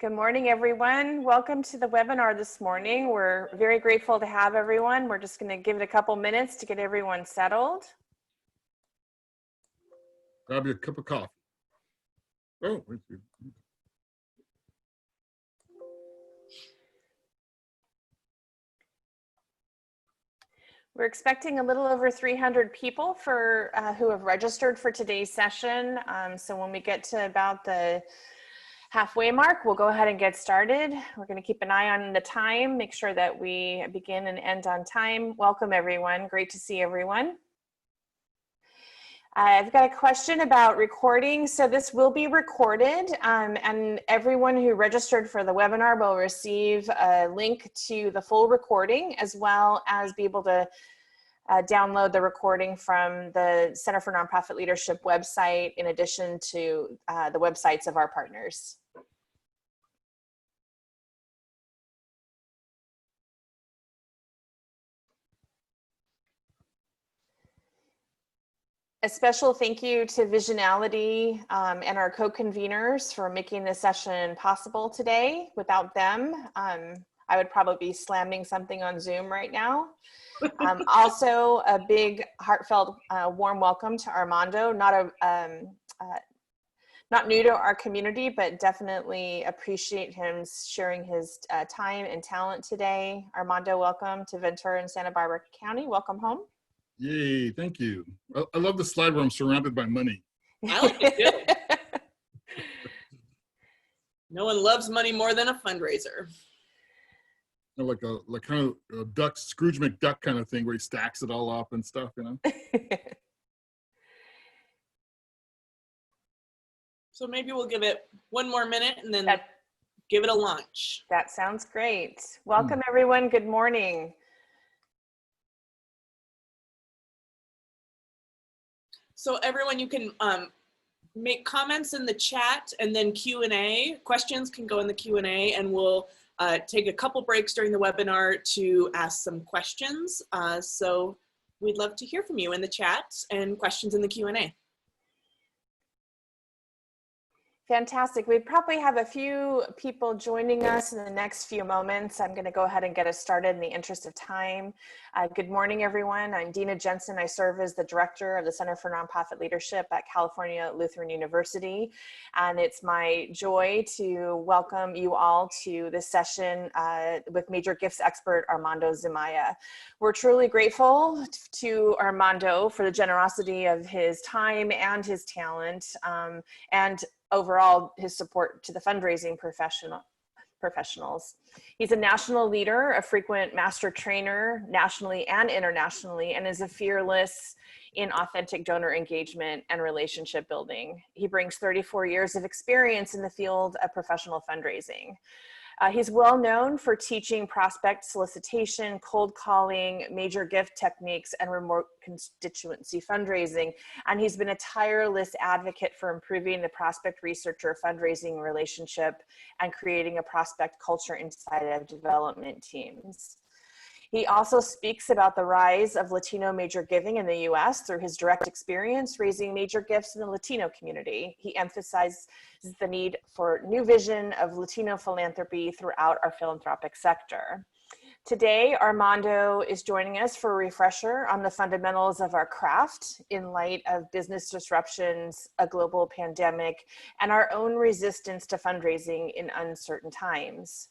Good morning, everyone. Welcome to the webinar this morning. We're very grateful to have everyone. We're just going to give it a couple minutes to get everyone settled. Grab you a cup of coffee. Oh, wait. We're expecting a little over 300 people who have registered for today's session. So when we get to about the halfway mark, we'll go ahead and get started. We're going to keep an eye on the time, make sure that we begin and end on time. Welcome, everyone. Great to see everyone. I've got a question about recording. So this will be recorded, and everyone who registered for the webinar will receive a link to the full recording, as well as be able to download the recording from the Center for Nonprofit Leadership website, in addition to the websites of our partners. A special thank you to Visionality and our co-conveners for making this session possible today. Without them, I would probably be slamming something on Zoom right now. Also, a big heartfelt warm welcome to Armando, not new to our community, but definitely appreciate him sharing his time and talent today. Armando, welcome to Ventura and Santa Barbara County. Welcome home. Yay, thank you. I love the slide where I'm surrounded by money. I like it too. No one loves money more than a fundraiser. Like kind of a duck, Scrooge McDuck kind of thing where he stacks it all up and stuff, you know? So maybe we'll give it one more minute and then give it a launch. That sounds great. Welcome, everyone. Good morning. So everyone, you can make comments in the chat, and then Q&A. Questions can go in the Q&A, and we'll take a couple breaks during the webinar to ask some questions. So we'd love to hear from you in the chat and questions in the Q&A. Fantastic. We probably have a few people joining us in the next few moments. I'm going to go ahead and get us started in the interest of time. Good morning, everyone. I'm Dina Jensen. I serve as the director of the Center for Nonprofit Leadership at California Lutheran University. And it's my joy to welcome you all to this session with Major Gifts expert Armando Zumaya. We're truly grateful to Armando for the generosity of his time and his talent, and overall his support to the fundraising professionals. He's a national leader, a frequent master trainer nationally and internationally, and is a fearless in authentic donor engagement and relationship building. He brings 34 years of experience in the field of professional fundraising. He's well known for teaching prospect solicitation, cold calling, major gift techniques, and remote constituency fundraising. And he's been a tireless advocate for improving the prospect researcher fundraising relationship and creating a prospect culture inside of development teams. He also speaks about the rise of Latino major giving in the US through his direct experience raising major gifts in the Latino community. He emphasizes the need for new vision of Latino philanthropy throughout our philanthropic sector. Today, Armando is joining us for a refresher on the fundamentals of our craft in light of business disruptions, a global pandemic, and our own resistance to fundraising in uncertain times.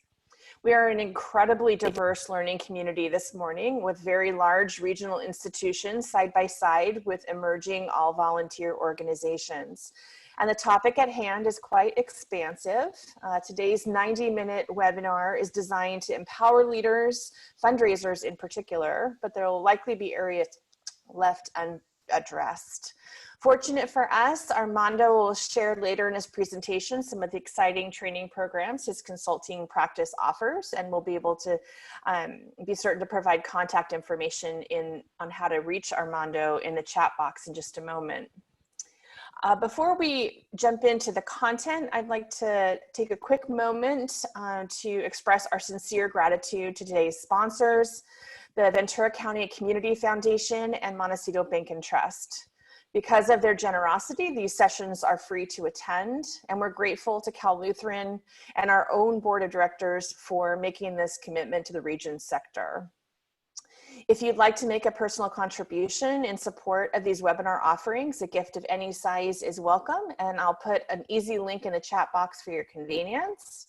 We are an incredibly diverse learning community this morning with very large regional institutions side by side with emerging all-volunteer organizations. And the topic at hand is quite expansive. Today's 90-minute webinar is designed to empower leaders, fundraisers in particular, but there will likely be areas left unaddressed. Fortunate for us, Armando will share later in his presentation some of the exciting training programs his consulting practice offers, and we'll be able to be certain to provide contact information on how to reach Armando in the chat box in just a moment. Before we jump into the content, I'd like to take a quick moment to express our sincere gratitude to today's sponsors, the Ventura County Community Foundation and Montecito Bank and Trust. Because of their generosity, these sessions are free to attend, and we're grateful to Cal Lutheran and our own board of directors for making this commitment to the region sector. If you'd like to make a personal contribution in support of these webinar offerings, a gift of any size is welcome, and I'll put an easy link in the chat box for your convenience.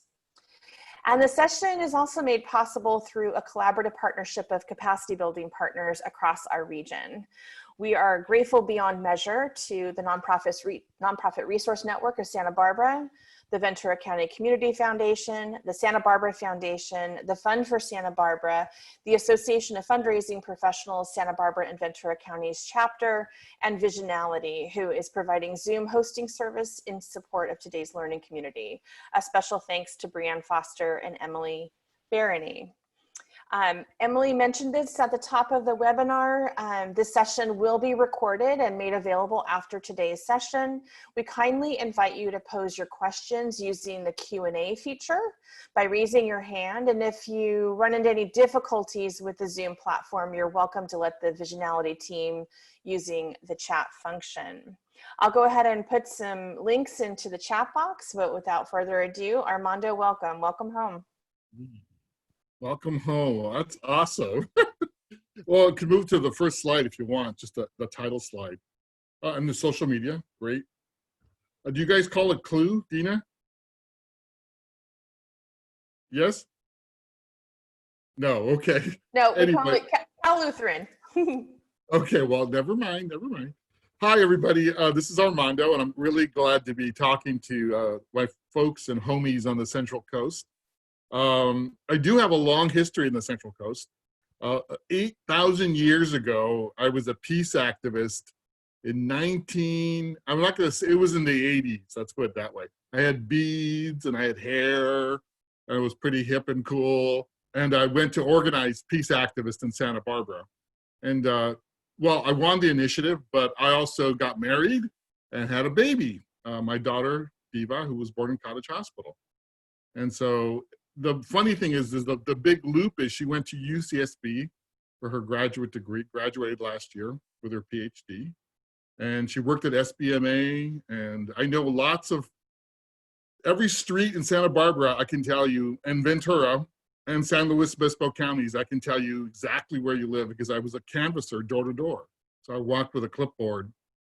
And the session is also made possible through a collaborative partnership of capacity building partners across our region. We are grateful beyond measure to the Nonprofit Resource Network of Santa Barbara, the Ventura County Community Foundation, the Santa Barbara Foundation, the Fund for Santa Barbara, the Association of Fundraising Professionals, Santa Barbara and Ventura Counties chapter, and Visionality, who is providing Zoom hosting service in support of today's learning community. A special thanks to Brianne Foster and Emily Barony. Emily mentioned this at the top of the webinar. This session will be recorded and made available after today's session. We kindly invite you to pose your questions using the Q&A feature by raising your hand. And if you run into any difficulties with the Zoom platform, you're welcome to let the Visionality team using the chat function. I'll go ahead and put some links into the chat box, but without further ado, Armando, welcome. Welcome home. Welcome home. That's awesome. Well, you can move to the first slide if you want, just the title slide. And the social media, great. Do you guys call it Clue, Dina? Yes? No, okay. No, we Anyway. call it Cal Lutheran. Okay, well, never mind, never mind. Hi, everybody. This is Armando, and I'm really glad to be talking to my folks and homies on the Central Coast. I do have a long history in the Central Coast. 8,000 years ago, I was a peace activist in I'm not gonna say, it was in the 80s, let's put it that way. I had beads and I had hair, and I was pretty hip and cool. And I went to organize peace activists in Santa Barbara. And well, I won the initiative, but I also got married and had a baby, my daughter, Diva, who was born in Cottage Hospital. And so the funny thing is the big loop is she went to UCSB for her graduate degree, graduated last year with her PhD. And she worked at SBMA, and I know lots of, every street in Santa Barbara, I can tell you, and Ventura, and San Luis Obispo counties, I can tell you exactly where you live because I was a canvasser door to door. So I walked with a clipboard,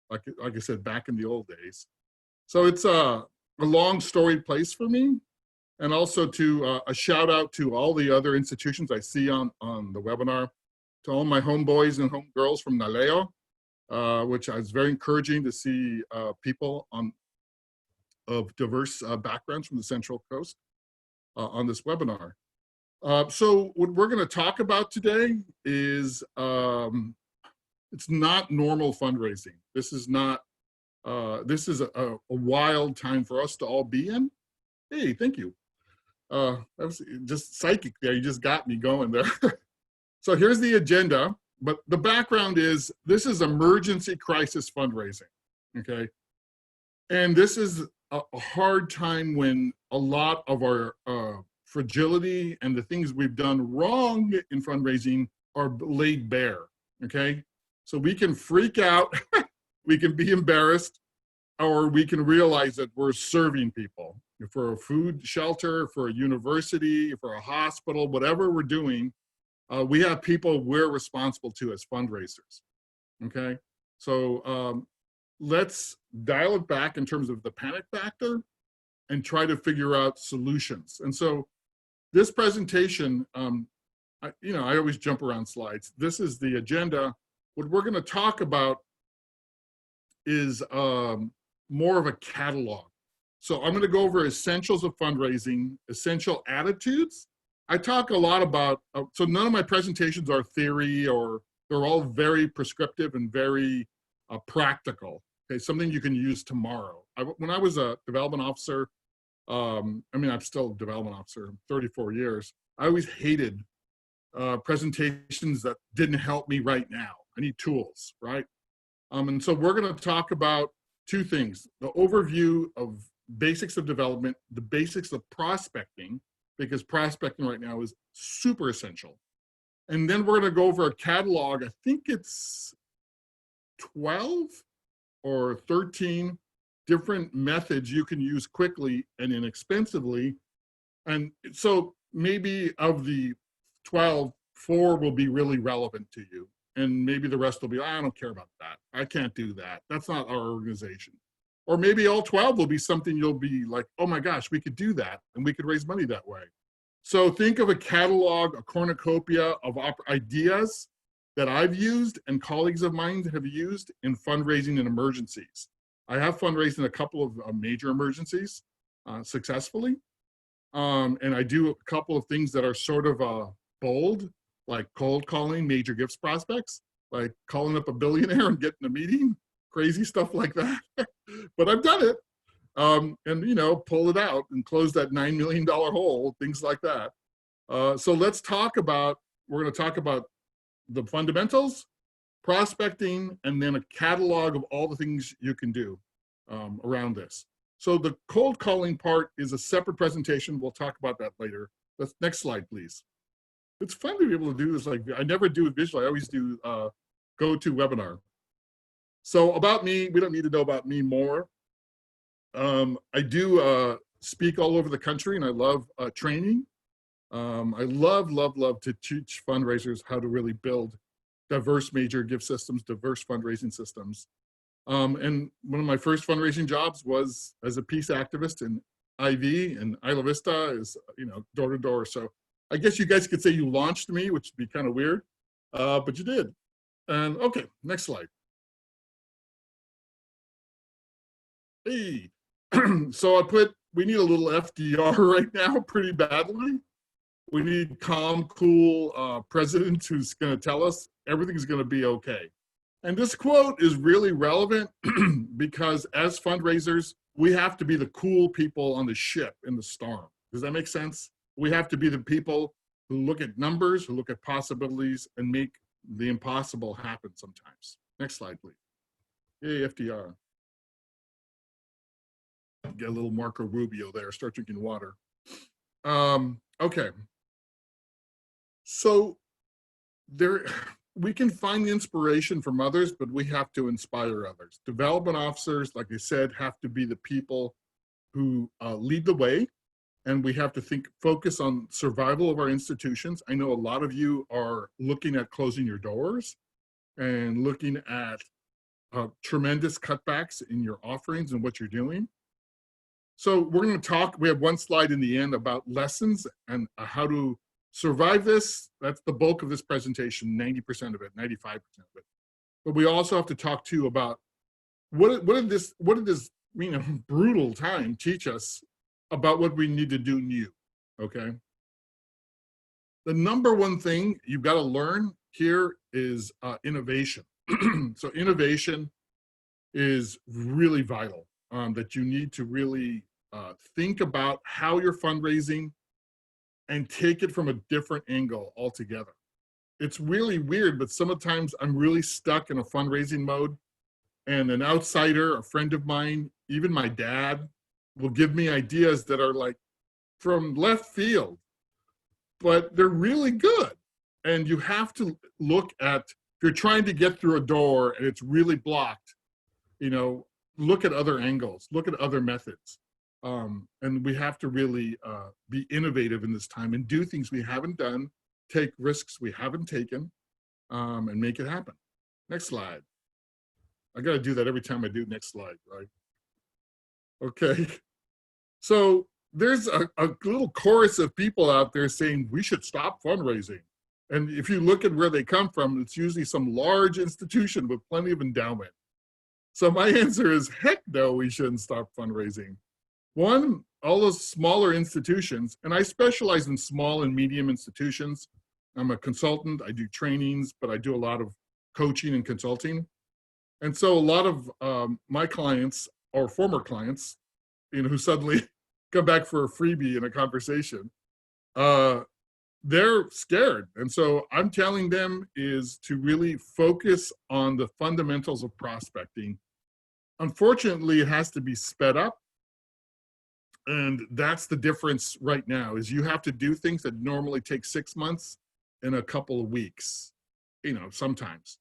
like I said, back in the old days. So it's a long storied place for me. And also to a shout out to all the other institutions I see on the webinar, to all my homeboys and homegirls from Naleo, which is very encouraging to see people of diverse backgrounds from the Central Coast on this webinar. So what we're going to talk about today is it's not normal fundraising. This is not. This is a wild time for us to all be in. Hey, thank you. That was just psychic there. You just got me going there. So here's the agenda. But the background is this is emergency crisis fundraising. Okay, and this is a hard time when a lot of our fragility and the things we've done wrong in fundraising are laid bare, okay? So we can freak out, we can be embarrassed, or we can realize that we're serving people. For a food shelter, for a university, for a hospital, whatever we're doing, we have people we're responsible to as fundraisers, okay? So let's dial it back in terms of the panic factor and try to figure out solutions. And so this presentation, I always jump around slides. This is the agenda. What we're going to talk about is more of a catalog. So I'm going to go over essentials of fundraising, essential attitudes. I talk a lot about, so none of my presentations are theory, or they're all very prescriptive and very practical. Okay, something you can use tomorrow. When I was a development officer, I'm still a development officer, 34 years. I always hated presentations that didn't help me right now. I need tools, right? And so we're going to talk about two things: the overview of basics of development, the basics of prospecting, because prospecting right now is super essential. And then we're going to go over a catalog. I think it's 12 or 13 different methods you can use quickly and inexpensively. And so maybe of the 12, 4 will be really relevant to you. And maybe the rest will be, I don't care about that. I can't do that. That's not our organization. Or maybe all 12 will be something you'll be like, oh my gosh, we could do that and we could raise money that way. So think of a catalog, a cornucopia of ideas that I've used and colleagues of mine have used in fundraising and emergencies. I have fundraised in a couple of major emergencies successfully. And I do a couple of things that are sort of bold, like cold calling major gifts prospects, like calling up a billionaire and getting a meeting, crazy stuff like that. But I've done it. And, you know, pull it out and close that $9 million hole, things like that. So let's talk about, we're going to talk about the fundamentals, prospecting, and then a catalog of all the things you can do around this. So the cold calling part is a separate presentation. We'll talk about that later. Let's, next slide, please. It's fun to be able to do this. Like, I never do it visually. I always do GoToWebinar. So about me, we don't need to know about me more. I do speak all over the country, and I love training. I love to teach fundraisers how to really build diverse major gift systems, diverse fundraising systems. And one of my first fundraising jobs was as a peace activist in IV, and Isla Vista is, you know, door to door. So I guess you guys could say you launched me, which would be kind of weird, but you did. And okay, next slide. Hey, so I put, we need a little FDR right now pretty badly. We need calm, cool president who's going to tell us everything's going to be okay. And this quote is really relevant because as fundraisers, we have to be the cool people on the ship in the storm. Does that make sense? We have to be the people who look at numbers, who look at possibilities, and make the impossible happen sometimes. Next slide, please. Yay, FDR. Get a little Marco Rubio there, start drinking water. Okay. So there, we can find inspiration from others, but we have to inspire others. Development officers, like I said, have to be the people who lead the way, and we have to focus on survival of our institutions. I know a lot of you are looking at closing your doors and looking at tremendous cutbacks in your offerings and what you're doing. So we're going to talk, we have one slide in the end about lessons and how to survive this. That's the bulk of this presentation, 90% of it, 95% of it. But we also have to talk too about what did this you know, brutal time teach us about what we need to do new, okay? The number one thing you've got to learn here is innovation. So innovation is really vital, that you need to really think about how you're fundraising and take it from a different angle altogether. It's really weird, but sometimes I'm really stuck in a fundraising mode, and an outsider, a friend of mine, even my dad, will give me ideas that are like from left field, but they're really good. And you have to look at, if you're trying to get through a door and it's really blocked, you know, look at other angles, look at other methods. And we have to really be innovative in this time and do things we haven't done, take risks we haven't taken, and make it happen. Next slide. I got to do that every time I do next slide, right? Okay. So there's a little chorus of people out there saying we should stop fundraising. And if you look at where they come from, it's usually some large institution with plenty of endowment. So my answer is, heck no, we shouldn't stop fundraising. One, all those smaller institutions, and I specialize in small and medium institutions. I'm a consultant, I do trainings, but I do a lot of coaching and consulting. And so a lot of my clients or former clients, you know, who suddenly come back for a freebie in a conversation, they're scared. And so I'm telling them is to really focus on the fundamentals of prospecting. Unfortunately, it has to be sped up. And that's the difference right now, is you have to do things that normally take 6 months in a couple of weeks, you know, sometimes.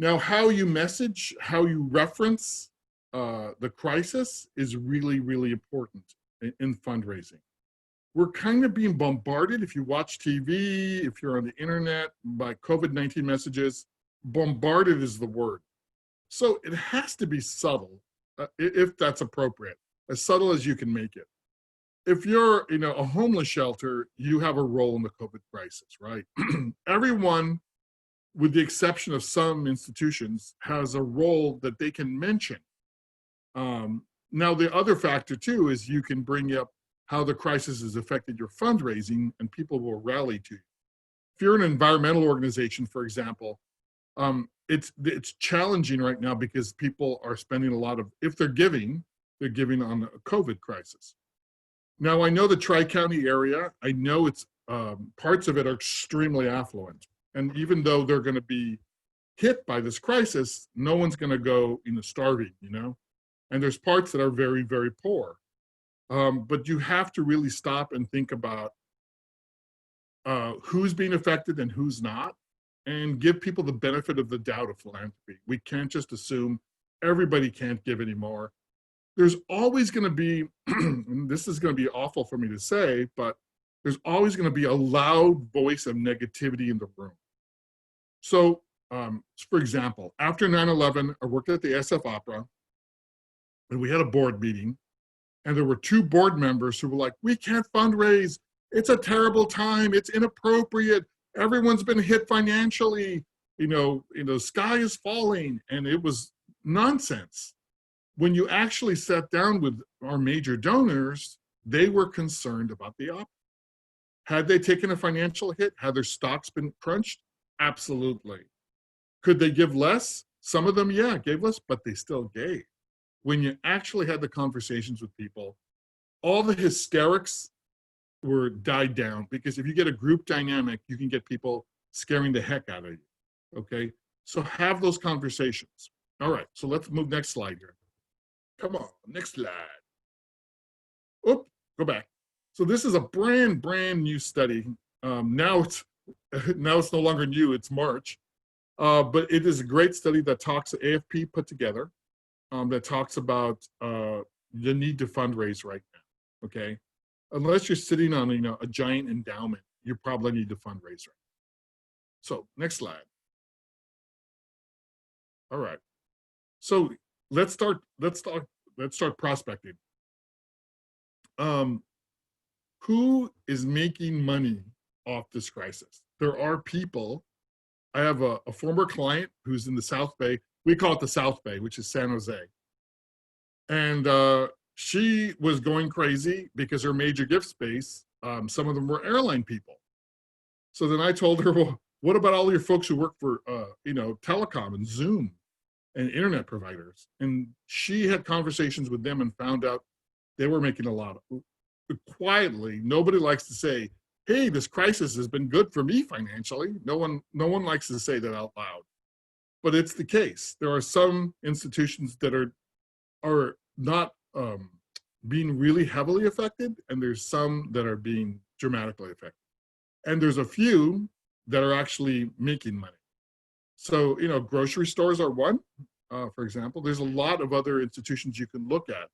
Now, how you message, how you reference the crisis is really, really important in fundraising. We're kind of being bombarded, if you watch TV, if you're on the internet, by COVID-19 messages. Bombarded is the word. So it has to be subtle, if that's appropriate, as subtle as you can make it. If you're, a homeless shelter, you have a role in the COVID crisis, right? Everyone, with the exception of some institutions, has a role that they can mention. Now, the other factor too is you can bring up how the crisis has affected your fundraising, and people will rally to you. If you're an environmental organization, for example, it's challenging right now because people are spending a lot of, if they're giving on a COVID crisis. Now, I know the Tri-County area, I know it's parts of it are extremely affluent. And even though they're going to be hit by this crisis, no one's going to go starving, And there's parts that are very, very poor. But you have to really stop and think about who's being affected and who's not, and give people the benefit of the doubt of philanthropy. We can't just assume everybody can't give anymore. There's always going to be, and this is going to be awful for me to say, but there's always going to be a loud voice of negativity in the room. So, for example, after 9/11, I worked at the SF Opera, and we had a board meeting, and there were 2 board members who were like, "We can't fundraise. It's a terrible time. It's inappropriate. Everyone's been hit financially. Sky is falling." And it was nonsense. When you actually sat down with our major donors, they were concerned about the opera. Had they taken a financial hit? Had their stocks been crunched? Absolutely. Could they give less? Some of them, yeah, gave less, but they still gave. When you actually had the conversations with people, all the hysterics were died down, because if you get a group dynamic, you can get people scaring the heck out of you, okay? So have those conversations. All right, so let's move next slide here. Come on, next slide. Oop, go back. So this is a brand new study. Now it's no longer new, it's March. But it is a great study that talks, AFP put together, that talks about the need to fundraise right now, okay? Unless you're sitting on a giant endowment, you probably need to fundraise right now. So next slide. All right. So let's start prospecting. Who is making money off this crisis? There are people. I have a former client who's in the South Bay. We call it the South Bay, which is San Jose. And she was going crazy because her major gift space, some of them were airline people. So then I told her, well, what about all your folks who work for, telecom and Zoom and internet providers? And she had conversations with them and found out they were making a lot of, quietly, nobody likes to say, hey, this crisis has been good for me financially. No one likes to say that out loud, but it's the case. There are some institutions that are not being really heavily affected, and there's some that are being dramatically affected. And there's a few that are actually making money. So, grocery stores are one, for example. There's a lot of other institutions you can look at.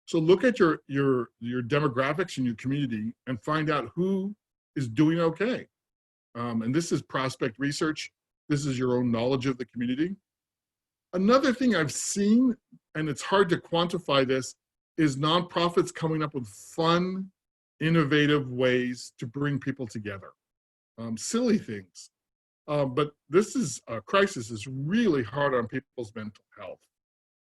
So look at your demographics in your community and find out who is doing okay. And this is prospect research. This is your own knowledge of the community. Another thing I've seen, and it's hard to quantify this, is nonprofits coming up with fun, innovative ways to bring people together. Silly things. But this crisis is really hard on people's mental health.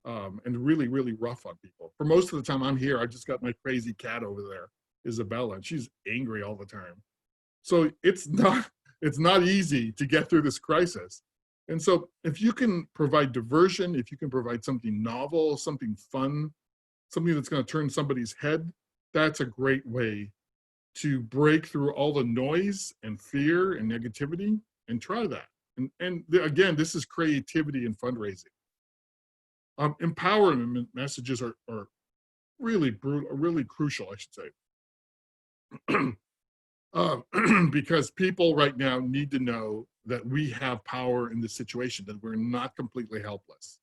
And really, really rough on people. For most of the time I'm here, I just got my crazy cat over there, Isabella, and she's angry all the time. So it's not easy to get through this crisis. And so if you can provide diversion, if you can provide something novel, something fun, something that's going to turn somebody's head, that's a great way to break through all the noise and fear and negativity, and try that. And again, this is creativity and fundraising. Empowerment messages are really brutal, really crucial, I should say. Because people right now need to know that we have power in this situation, that we're not completely helpless.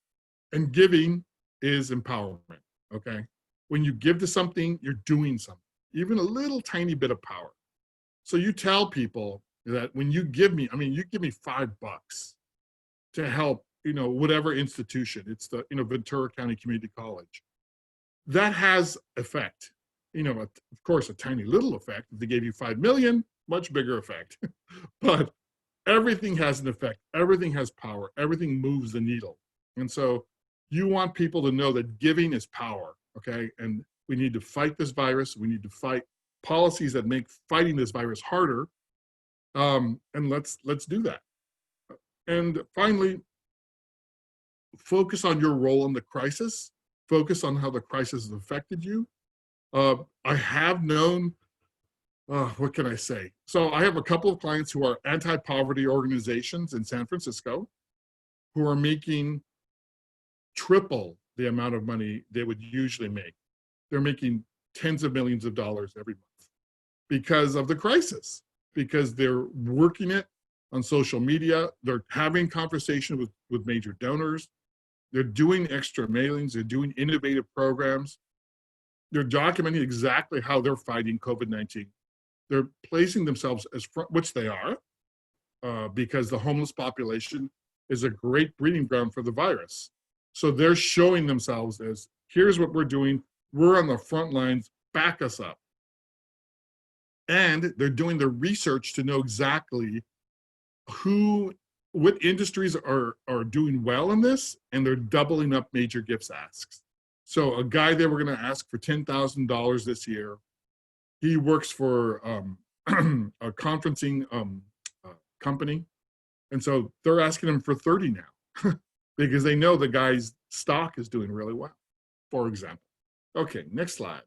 And giving is empowerment, okay? When you give to something, you're doing something, even a little tiny bit of power. So you tell people that when you give me, I mean, you give me $5 to help, you know, whatever institution, it's the, you know, Ventura County Community College. That has effect. You know, of course, a tiny little effect. If they gave you 5 million, much bigger effect. But everything has an effect. Everything has power. Everything moves the needle. And so you want people to know that giving is power, okay? And we need to fight this virus. We need to fight policies that make fighting this virus harder. And let's do that. And finally, focus on your role in the crisis. Focus on how the crisis has affected you. I have known, what can I say? So I have a couple of clients who are anti-poverty organizations in San Francisco who are making triple the amount of money they would usually make. They're making tens of millions of dollars every month because of the crisis, because they're working it on social media. They're having conversation with major donors. They're doing extra mailings. They're doing innovative programs. They're documenting exactly how they're fighting COVID-19. They're placing themselves as front, which they are, because the homeless population is a great breeding ground for the virus. So they're showing themselves as, here's what we're doing. We're on the front lines, back us up. And they're doing the research to know exactly what industries are doing well in this, and they're doubling up major gifts asks. So a guy there we're going to ask for $10,000 this year. He works for a conferencing company. And so they're asking him for 30 now because they know the guy's stock is doing really well, for example. Okay, next slide.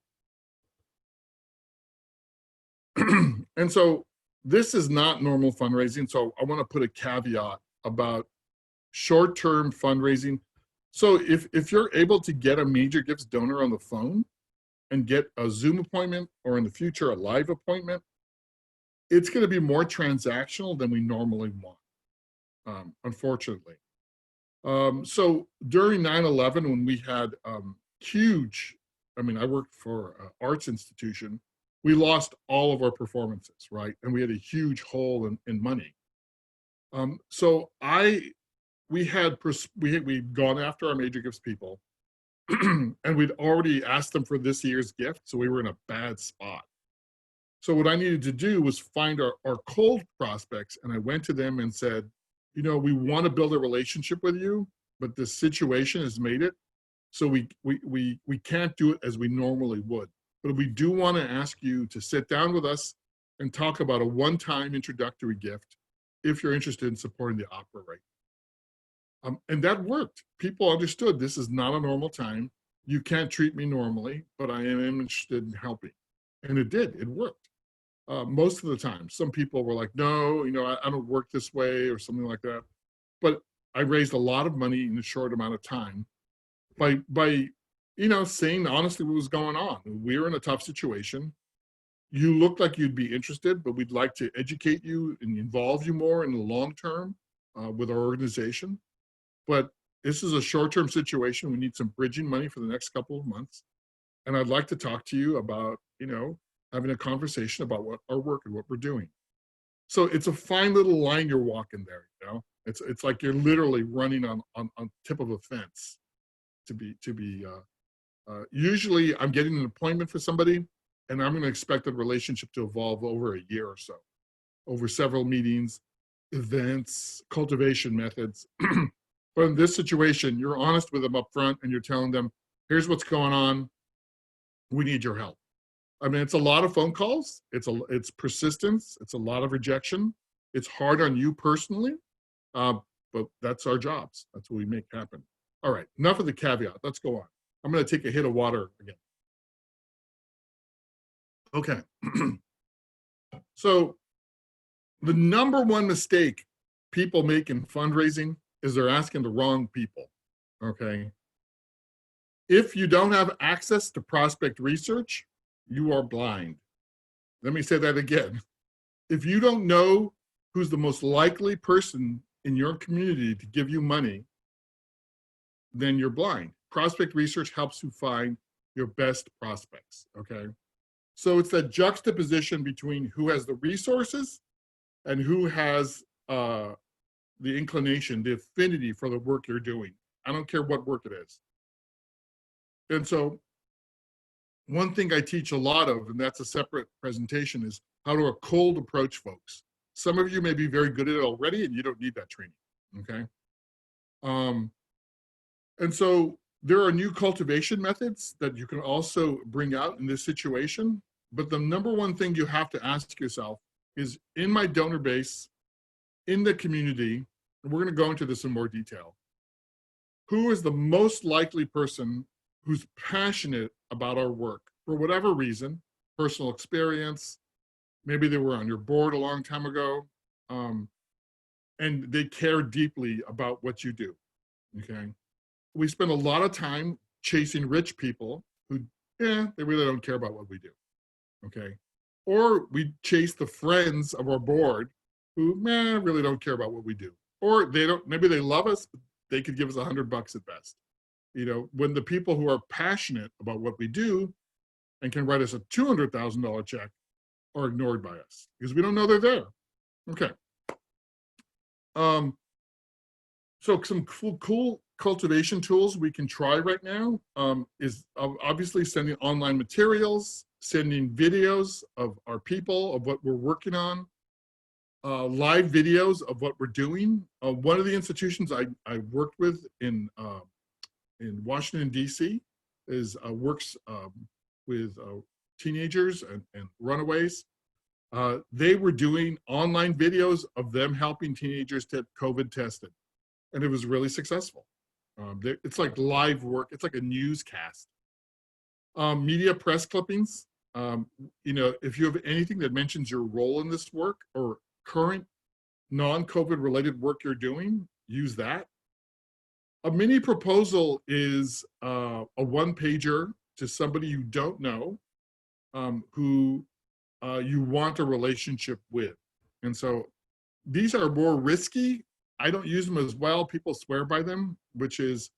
And so this is not normal fundraising. So I want to put a caveat about short-term fundraising. So if you're able to get a major gifts donor on the phone and get a Zoom appointment, or in the future, a live appointment, it's going to be more transactional than we normally want, unfortunately. So during 9/11, when we had huge, I mean, I worked for an arts institution, we lost all of our performances, right? And we had a huge hole in money. So we'd gone after our major gifts people and we'd already asked them for this year's gift. So we were in a bad spot. So what I needed to do was find our cold prospects. And I went to them and said, you know, we want to build a relationship with you, but the situation has made it so we can't do it as we normally would. But we do want to ask you to sit down with us and talk about a one-time introductory gift if you're interested in supporting the opera right. And that worked. People understood this is not a normal time. You can't treat me normally, but I am interested in helping. And it did, it worked. Most of the time, some people were like, no, you know, I don't work this way or something like that. But I raised a lot of money in a short amount of time by you know, saying honestly what was going on. We were in a tough situation. You looked like you'd be interested, but we'd like to educate you and involve you more in the long term with our organization. But this is a short-term situation. We need some bridging money for the next couple of months. And I'd like to talk to you about, you know, having a conversation about what our work and what we're doing. So it's a fine little line you're walking there, you know. It's like you're literally running on tip of a fence usually I'm getting an appointment for somebody and I'm going to expect the relationship to evolve over a year or so, over several meetings, events, cultivation methods. But in this situation, you're honest with them up front and you're telling them, here's what's going on. We need your help. I mean, it's a lot of phone calls. It's persistence. It's a lot of rejection. It's hard on you personally, but that's our jobs. That's what we make happen. All right, enough of the caveat. Let's go on. I'm going to take a hit of water again. Okay. So the number one mistake people make in fundraising is they're asking the wrong people, okay? If you don't have access to prospect research, you are blind. Let me say that again. If you don't know who's the most likely person in your community to give you money, then you're blind. Prospect research helps you find your best prospects, okay? So it's that juxtaposition between who has the resources and who has the inclination, the affinity for the work you're doing. I don't care what work it is. And so one thing I teach a lot of, and that's a separate presentation, is how to cold approach folks. Some of you may be very good at it already and you don't need that training, okay? And so there are new cultivation methods that you can also bring out in this situation. But the number one thing you have to ask yourself is, in my donor base, in the community, and we're going to go into this in more detail, who is the most likely person who's passionate about our work for whatever reason, personal experience, maybe they were on your board a long time ago, and they care deeply about what you do, okay? We spend a lot of time chasing rich people who, they really don't care about what we do, okay? Or we chase the friends of our board who, really don't care about what we do. Or they don't, maybe they love us, but they could give us $100 at best. You know, when the people who are passionate about what we do and can write us a $200,000 check are ignored by us because we don't know they're there. Okay. So some cool cultivation tools we can try right now is obviously sending online materials, sending videos of our people, of what we're working on, live videos of what we're doing. One of the institutions I worked with in Washington, D.C. is works with teenagers and runaways. They were doing online videos of them helping teenagers get COVID tested. And it was really successful. It's like live work. It's like a newscast. Media press clippings. You know, if you have anything that mentions your role in this work or current non-COVID related work you're doing, use that. A mini proposal is a one-pager to somebody you don't know who you want a relationship with. And so these are more risky. I don't use them as well. People swear by them, which is,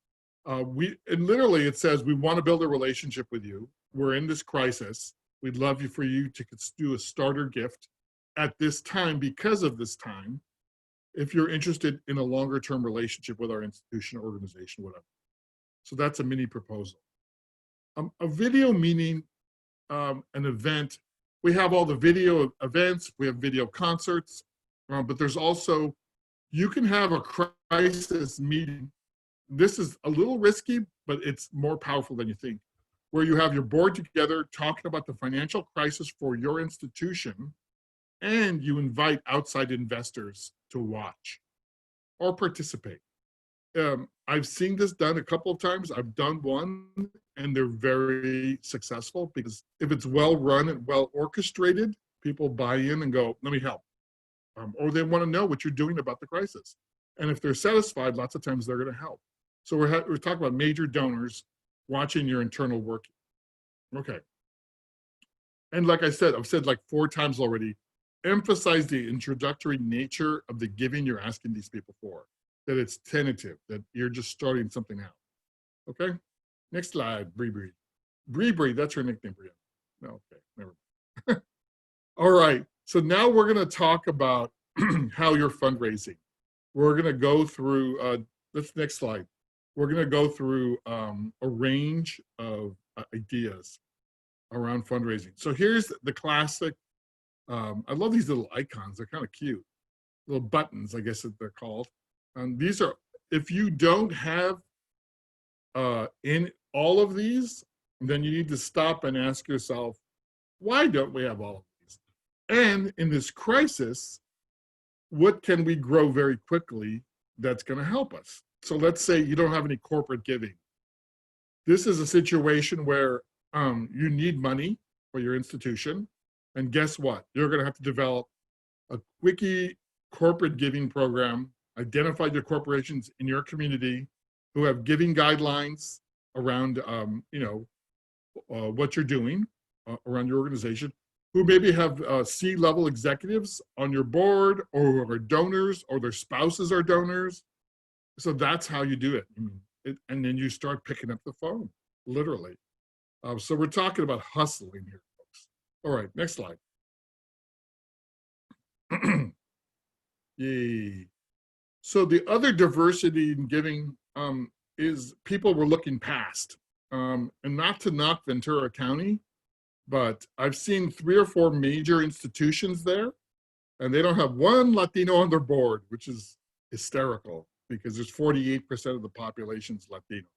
and literally it says, we want to build a relationship with you. We're in this crisis. We'd love for you to do a starter gift at this time because of this time, if you're interested in a longer term relationship with our institution, organization, whatever. So that's a mini proposal. A video meaning an event. We have all the video events, we have video concerts, but there's also, you can have a crisis meeting. This is a little risky, but it's more powerful than you think, where you have your board together talking about the financial crisis for your institution, and you invite outside investors to watch or participate. I've seen this done a couple of times. I've done one, and they're very successful because if it's well run and well orchestrated, people buy in and go, let me help. Or they want to know what you're doing about the crisis. And if they're satisfied, lots of times they're going to help. So we're talking about major donors watching your internal work. Okay. And like I said, I've said like 4 times already, emphasize the introductory nature of the giving you're asking these people for, that it's tentative, that you're just starting something out. Okay. Next slide, Bree. Bree, that's her nickname for you. No, okay, never mind. All right. So now we're going to talk about how you're fundraising. We're going to go through, this next slide. We're going to go through a range of ideas around fundraising. So here's the classic, I love these little icons. They're kind of cute. Little buttons, I guess they're called. These are, if you don't have in all of these, then you need to stop and ask yourself, why don't we have all of these? And in this crisis, what can we grow very quickly that's going to help us? So let's say you don't have any corporate giving. This is a situation where you need money for your institution. And guess what? You're going to have to develop a quickie corporate giving program, identify your corporations in your community who have giving guidelines around what you're doing around your organization, who maybe have C-level executives on your board, or who are donors, or their spouses are donors. So that's how you do it. And then you start picking up the phone, literally. So we're talking about hustling here, folks. All right, next slide. Yay. So the other diversity in giving is people were looking past. And not to knock Ventura County, but I've seen 3 or 4 major institutions there, and they don't have one Latino on their board, which is hysterical because there's 48% of the population's Latino.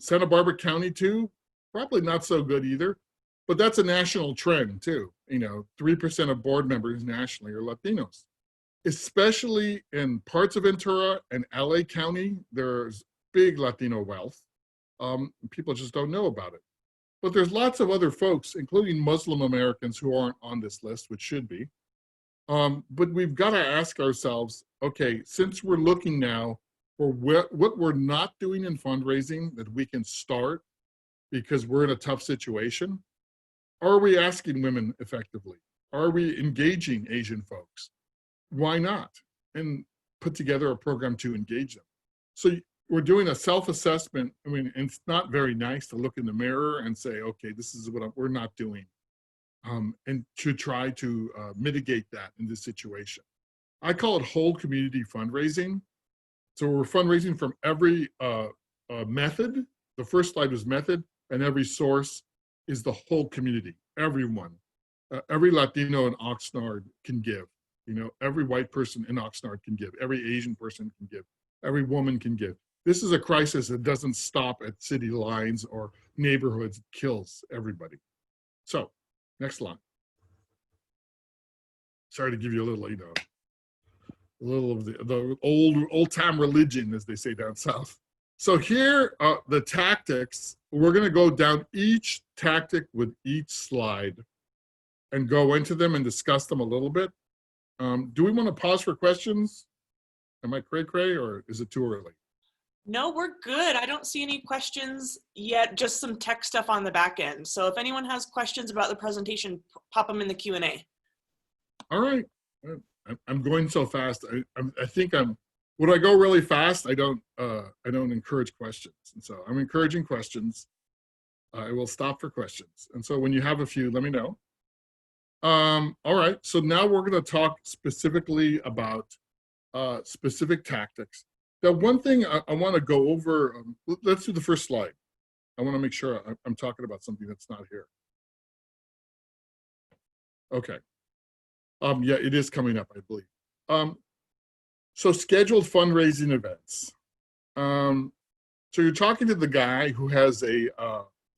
Santa Barbara County too, probably not so good either, but that's a national trend too. 3% of board members nationally are Latinos. Especially in parts of Ventura and LA County, there's big Latino wealth. People just don't know about it. But there's lots of other folks, including Muslim Americans, who aren't on this list, which should be. But we've got to ask ourselves, okay, since we're looking now for what we're not doing in fundraising that we can start because we're in a tough situation, are we asking women effectively? Are we engaging Asian folks? Why not? And put together a program to engage them. So we're doing a self-assessment. It's not very nice to look in the mirror and say, okay, this is what we're not doing. And to try to mitigate that in this situation. I call it whole community fundraising. So we're fundraising from every method. The first slide was method, and every source is the whole community, everyone. Every Latino in Oxnard can give. Every white person in Oxnard can give. Every Asian person can give. Every woman can give. This is a crisis that doesn't stop at city lines or neighborhoods. It kills everybody. So, next line. Sorry to give you a little, a little of the old time religion, as they say down south. So here are the tactics. We're going to go down each tactic with each slide and go into them and discuss them a little bit. Do we want to pause for questions? Am I cray-cray, or is it too early? No, we're good. I don't see any questions yet, just some tech stuff on the back end. So if anyone has questions about the presentation, pop them in the Q&A. All right. I'm going so fast. I think would I go really fast? I don't encourage questions. And so I'm encouraging questions. I will stop for questions. And so when you have a few, let me know. All right, so now we're going to talk specifically about specific tactics. Now, one thing I want to go over, let's do the first slide. I want to make sure I'm talking about something that's not here. Okay. Yeah, it is coming up, I believe. So scheduled fundraising events. So you're talking to the guy who has a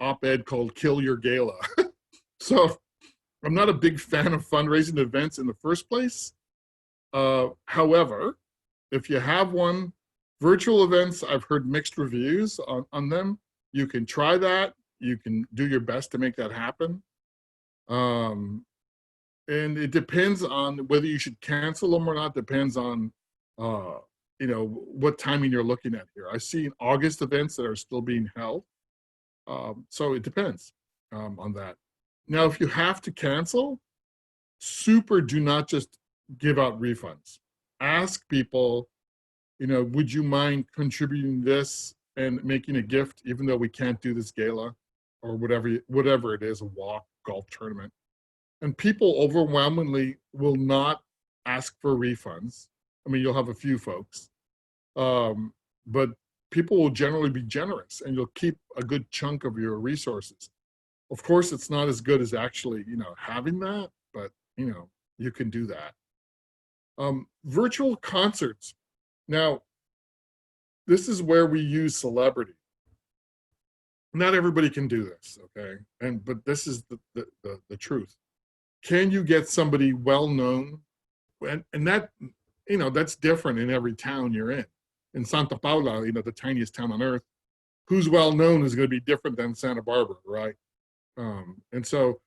op-ed called Kill Your Gala. So I'm not a big fan of fundraising events in the first place. However, if you have one, virtual events, I've heard mixed reviews on them. You can try that. You can do your best to make that happen. And it depends on whether you should cancel them or not, depends on what timing you're looking at here. I've seen August events that are still being held. So it depends on that. Now, if you have to cancel, do not just give out refunds. Ask people, would you mind contributing this and making a gift, even though we can't do this gala or whatever it is, a walk, golf tournament. And people overwhelmingly will not ask for refunds. I mean, you'll have a few folks, but people will generally be generous, and you'll keep a good chunk of your resources. Of course, it's not as good as actually, having that, but, you can do that. Virtual concerts. Now, this is where we use celebrity. Not everybody can do this, okay? But this is the truth. Can you get somebody well-known? And that, that's different in every town you're in. In Santa Paula, the tiniest town on earth, who's well-known is going to be different than Santa Barbara, right? And so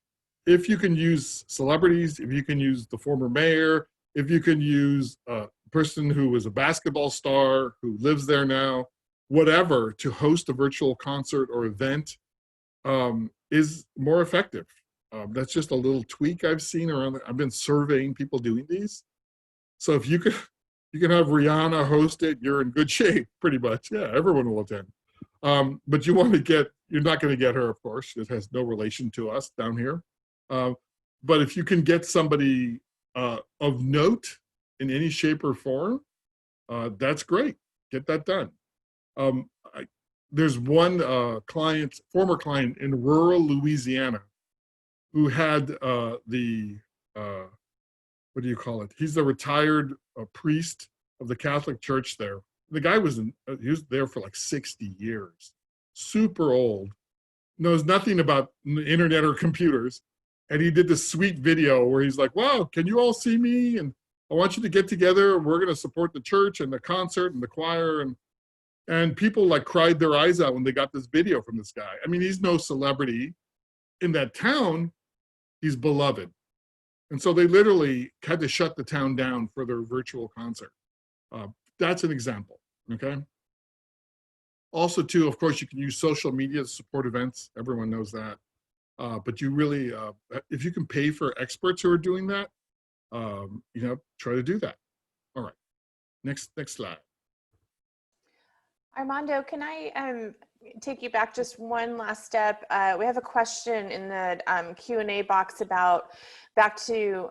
if you can use celebrities, if you can use the former mayor, if you can use a person who was a basketball star who lives there now, whatever, to host a virtual concert or event is more effective. That's just a little tweak I've seen around. I've been surveying people doing these. So if you can have Rihanna host it, you're in good shape, pretty much. Yeah, everyone will attend. But you're not going to get her, of course. It has no relation to us down here. But if you can get somebody of note in any shape or form, that's great. Get that done. There's one former client in rural Louisiana who had what do you call it? He's the retired priest of the Catholic Church there. The guy he was there for like 60 years, super old, knows nothing about the internet or computers. And he did this sweet video where he's like, wow, can you all see me? And I want you to get together. We're going to support the church and the concert and the choir. And people like cried their eyes out when they got this video from this guy. I mean, he's no celebrity in that town. He's beloved. And so they literally had to shut the town down for their virtual concert. That's an example, okay? Also too, of course, you can use social media to support events. Everyone knows that. But you really, if you can pay for experts who are doing that, try to do that. All right, next slide. Armando, can I take you back just one last step? We have a question in the Q&A box about back to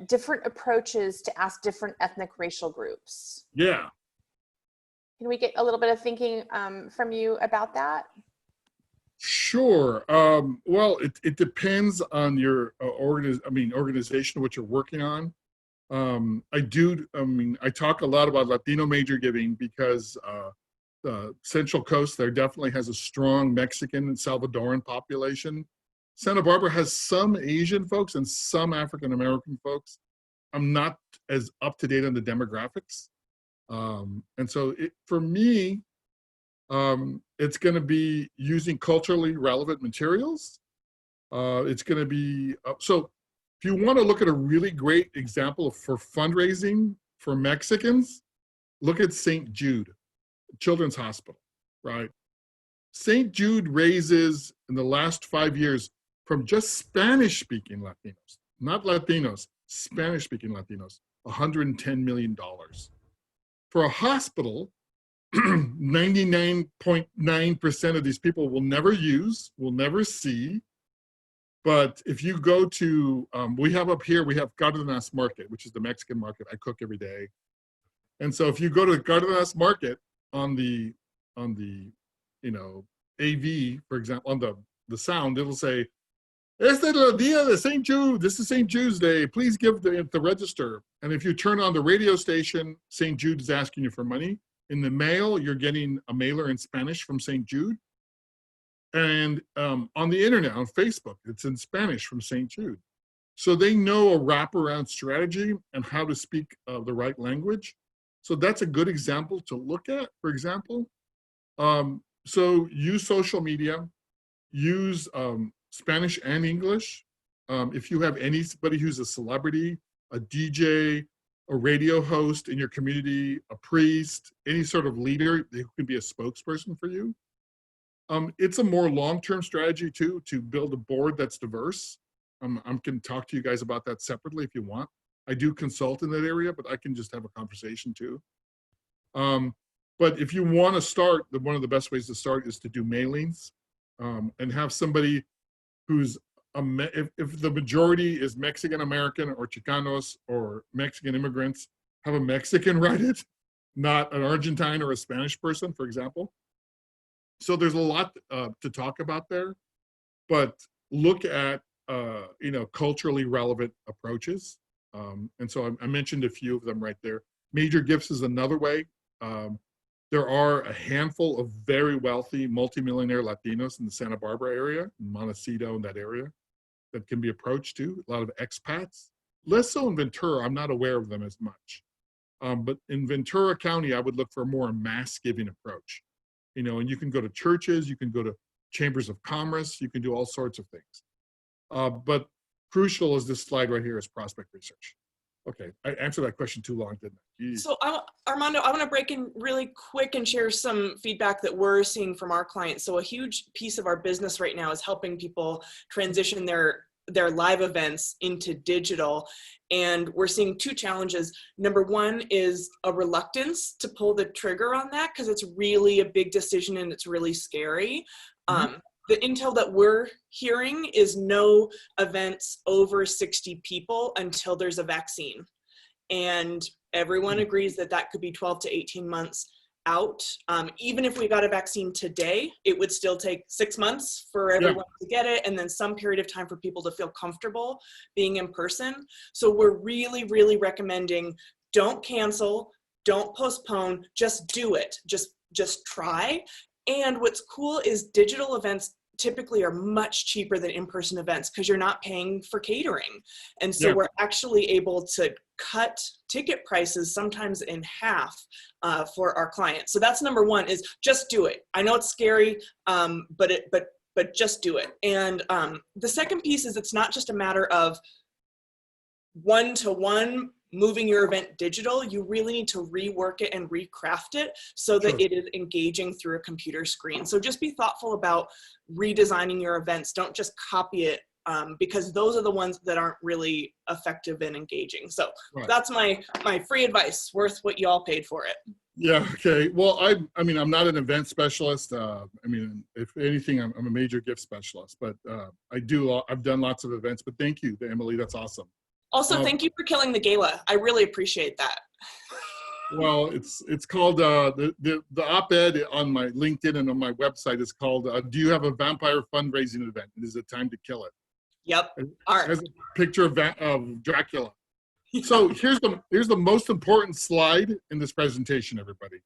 different approaches to ask different ethnic racial groups. Yeah. Can we get a little bit of thinking from you about that? Sure. Well, it depends on your organization, what you're working on. I talk a lot about Latino major giving because the Central Coast there definitely has a strong Mexican and Salvadoran population. Santa Barbara has some Asian folks and some African American folks. I'm not as up to date on the demographics. And so for me, it's going to be using culturally relevant materials. It's going to be, so if you want to look at a really great example for fundraising for Mexicans, look at St. Jude Children's Hospital, right? St. Jude raises in the last 5 years from just Spanish-speaking Latinos, not Latinos, Spanish-speaking Latinos, $110 million. For a hospital, 99.9% of these people will never use, will never see. But if you go to, we have Cardenas Market, which is the Mexican market. I cook every day. And so if you go to Cardenas Market on the AV, for example, on the sound, it'll say, "Este es el día de St. Jude. This is St. Jude's Day. Please give the register." And if you turn on the radio station, St. Jude is asking you for money. In the mail, you're getting a mailer in Spanish from St. Jude. And on the internet, on Facebook, it's in Spanish from St. Jude. So they know a wraparound strategy and how to speak the right language. So that's a good example to look at, for example. So use social media, use Spanish and English. If you have anybody who's a celebrity, a DJ, a radio host in your community, a priest, any sort of leader who can be a spokesperson for you. It's a more long-term strategy too, to build a board that's diverse. I can talk to you guys about that separately if you want. I do consult in that area, but I can just have a conversation too. But if you want to start, one of the best ways to start is to do mailings and have somebody who's, if the majority is Mexican American or Chicanos or Mexican immigrants, have a Mexican write it, not an Argentine or a Spanish person, for example. So there's a lot to talk about there, but look at culturally relevant approaches. And so I mentioned a few of them right there. Major gifts is another way. There are a handful of very wealthy multimillionaire Latinos in the Santa Barbara area, Montecito and that area, that can be approached too. A lot of expats. Less so in Ventura. I'm not aware of them as much. But in Ventura County, I would look for a more mass giving approach. And you can go to churches, you can go to chambers of commerce, you can do all sorts of things. But crucial is this slide right here is prospect research. Okay, I answered that question too long, didn't I? Jeez. So Armando, I want to break in really quick and share some feedback that we're seeing from our clients. So a huge piece of our business right now is helping people transition their live events into digital. And we're seeing two challenges. Number one is a reluctance to pull the trigger on that because it's really a big decision and it's really scary. The intel that we're hearing is no events over 60 people until there's a vaccine. And everyone agrees that that could be 12 to 18 months out. Even if we got a vaccine today, it would still take 6 months for everyone to get it, and then some period of time for people to feel comfortable being in person. So we're really, really recommending don't cancel, don't postpone, just do it. Just try. And what's cool is digital events typically are much cheaper than in-person events because you're not paying for catering. And so we're actually able to cut ticket prices sometimes in half for our clients. So that's number one, is just do it. I know it's scary, but just do it. And the second piece is it's not just a matter of one-to-one moving your event digital. You really need to rework it and recraft it so that it is engaging through a computer screen. So just be thoughtful about redesigning your events. Don't just copy it because those are the ones that aren't really effective and engaging. So that's my free advice, worth what you all paid for it. Yeah. Okay. Well, I mean, I'm not an event specialist. I mean, if anything, I'm a major gift specialist, but I've done lots of events, but thank you, Emily. That's awesome. Also, thank you for killing the gala. I really appreciate that. Well, it's called, the op-ed on my LinkedIn and on my website is called, do you have a vampire fundraising event? Is it time to kill it? Yep. It has a picture of Dracula. So here's the most important slide in this presentation, everybody.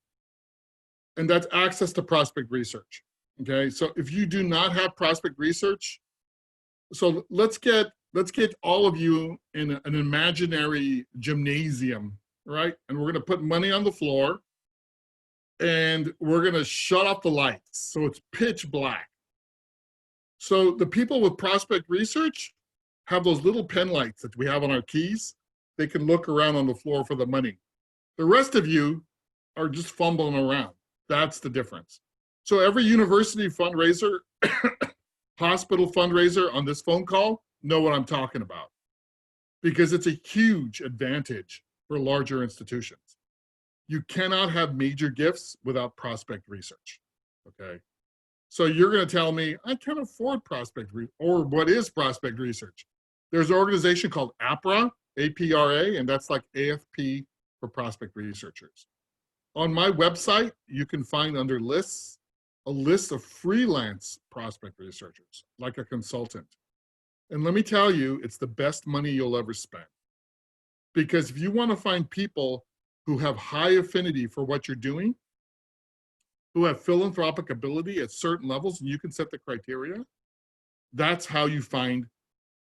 And that's access to prospect research. Okay, so if you do not have prospect research, so let's get all of you in an imaginary gymnasium, right? And we're gonna put money on the floor and we're gonna shut off the lights. So it's pitch black. So the people with prospect research have those little pen lights that we have on our keys. They can look around on the floor for the money. The rest of you are just fumbling around. That's the difference. So every university fundraiser, hospital fundraiser on this phone call know what I'm talking about, because it's a huge advantage for larger institutions. You cannot have major gifts without prospect research, okay? So you're gonna tell me, I can't afford prospect research, or what is prospect research? There's an organization called APRA, A-P-R-A, and that's like AFP for prospect researchers. On my website, you can find under lists, a list of freelance prospect researchers, like a consultant. And let me tell you, it's the best money you'll ever spend. Because if you want to find people who have high affinity for what you're doing, who have philanthropic ability at certain levels, and you can set the criteria, that's how you find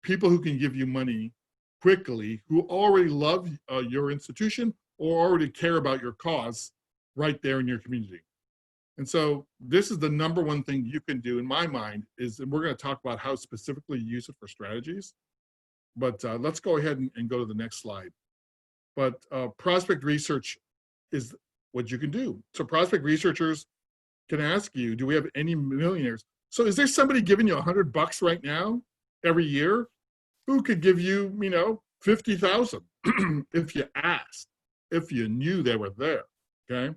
people who can give you money quickly, who already love your institution or already care about your cause right there in your community. And so this is the number one thing you can do in my mind is, and we're going to talk about how specifically you use it for strategies, but let's go ahead and go to the next slide. But prospect research is what you can do. So prospect researchers can ask you, do we have any millionaires? So is there somebody giving you $100 right now every year who could give you, 50,000 if you asked, if you knew they were there, okay?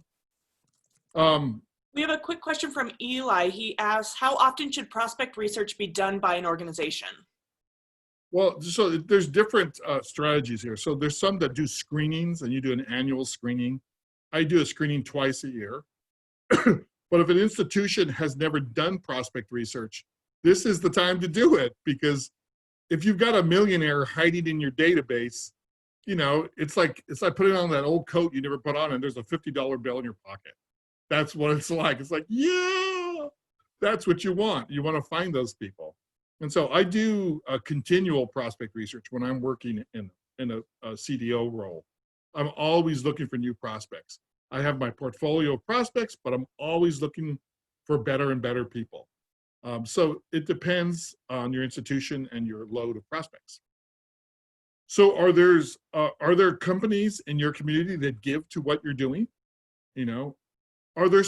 We have a quick question from Eli. He asks, how often should prospect research be done by an organization? Well, so there's different strategies here. So there's some that do screenings and you do an annual screening. I do a screening twice a year. But if an institution has never done prospect research, this is the time to do it, because if you've got a millionaire hiding in your database, it's like putting on that old coat you never put on and there's a $50 bill in your pocket. That's what it's like. It's like, yeah, that's what you want. You want to find those people. And so I do a continual prospect research when I'm working in a CDO role. I'm always looking for new prospects. I have my portfolio of prospects, but I'm always looking for better and better people. So it depends on your institution and your load of prospects. So are there companies in your community that give to what you're doing? You know, are there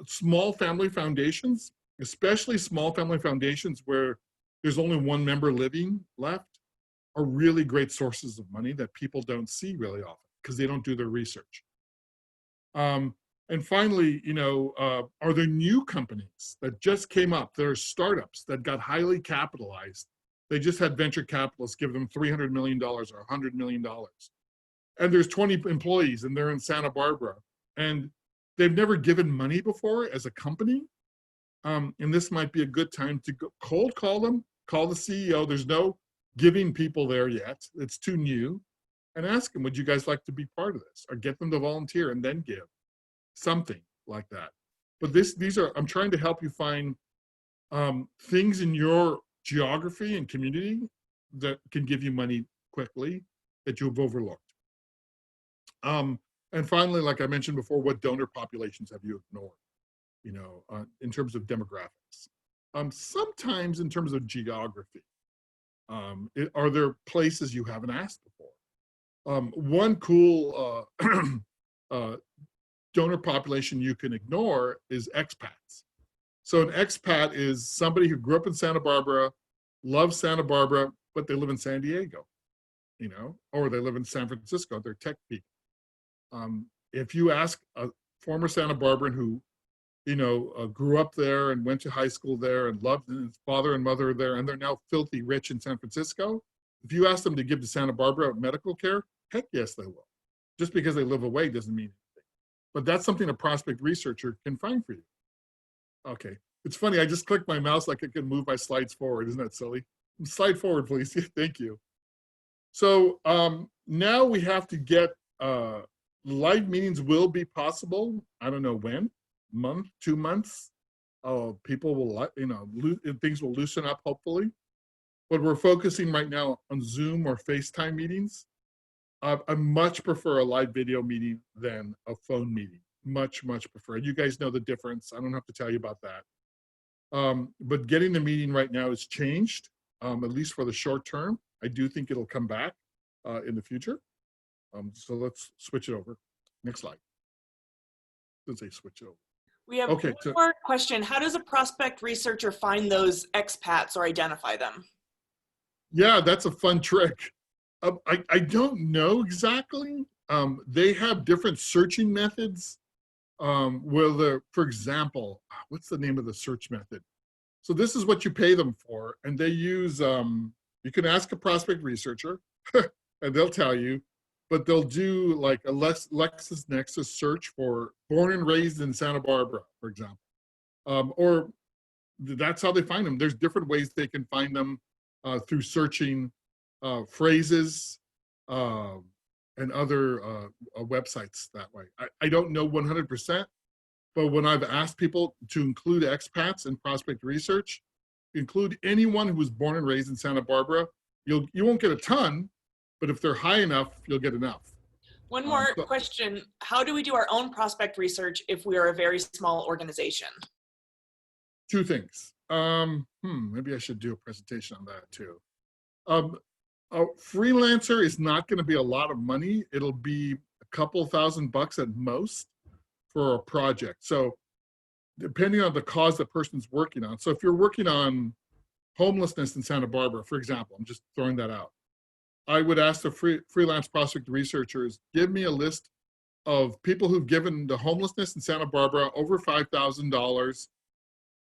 small family foundations, especially small family foundations where there's only one member living left, are really great sources of money that people don't see really often because they don't do their research. And finally, are there new companies that just came up? There are startups that got highly capitalized. They just had venture capitalists give them $300 million or $100 million. And there's 20 employees and they're in Santa Barbara. And they've never given money before as a company. And this might be a good time to go cold call them, call the CEO. There's no giving people there yet. It's too new. And ask them, would you guys like to be part of this? Or get them to volunteer and then give something like that. But I'm trying to help you find things in your geography and community that can give you money quickly that you've overlooked. And finally, like I mentioned before, what donor populations have you ignored, in terms of demographics? Sometimes in terms of geography, are there places you haven't asked before? One cool donor population you can ignore is expats. So an expat is somebody who grew up in Santa Barbara, loves Santa Barbara, but they live in San Diego, or they live in San Francisco, they're tech people. If you ask a former Santa Barbaran who, grew up there and went to high school there and loved his father and mother there, and they're now filthy rich in San Francisco, if you ask them to give to Santa Barbara medical care, heck yes, they will. Just because they live away doesn't mean anything. But that's something a prospect researcher can find for you. Okay, it's funny, I just clicked my mouse like I can move my slides forward. Isn't that silly? Slide forward, please. Thank you. So now we have to get, live meetings will be possible. I don't know when, month, 2 months. People will, things will loosen up hopefully. But we're focusing right now on Zoom or FaceTime meetings. I much prefer a live video meeting than a phone meeting. Much, much prefer. You guys know the difference. I don't have to tell you about that. But getting the meeting right now has changed, at least for the short term. I do think it'll come back in the future. So let's switch it over. Next slide. Let's say switch it over. We have one more question. How does a prospect researcher find those expats or identify them? Yeah, that's a fun trick. I don't know exactly. They have different searching methods. For example, what's the name of the search method? So this is what you pay them for, and they use, you can ask a prospect researcher, and they'll tell you, but they'll do like a LexisNexis search for born and raised in Santa Barbara, for example. Or that's how they find them. There's different ways they can find them through searching phrases and other websites that way. I don't know 100%, but when I've asked people to include expats in prospect research, include anyone who was born and raised in Santa Barbara, you won't get a ton, but if they're high enough, you'll get enough. One more question. How do we do our own prospect research if we are a very small organization? Two things. Maybe I should do a presentation on that too. A freelancer is not going to be a lot of money. It'll be a couple $1,000 at most for a project. So depending on the cause the person's working on. So if you're working on homelessness in Santa Barbara, for example, I'm just throwing that out, I would ask the freelance prospect researchers, give me a list of people who've given to homelessness in Santa Barbara over $5,000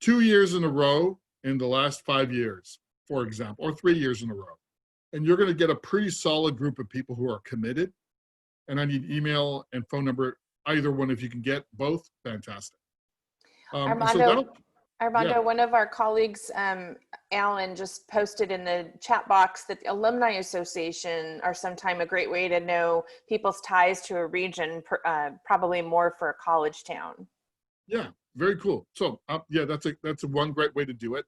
2 years in a row in the last 5 years, for example, or 3 years in a row. And you're going to get a pretty solid group of people who are committed. And I need email and phone number, either one. If you can get both, fantastic. Armando, yeah. One of our colleagues, Alan, just posted in the chat box that the Alumni Association are sometimes a great way to know people's ties to a region, probably more for a college town. Yeah, very cool. So yeah, that's one great way to do it.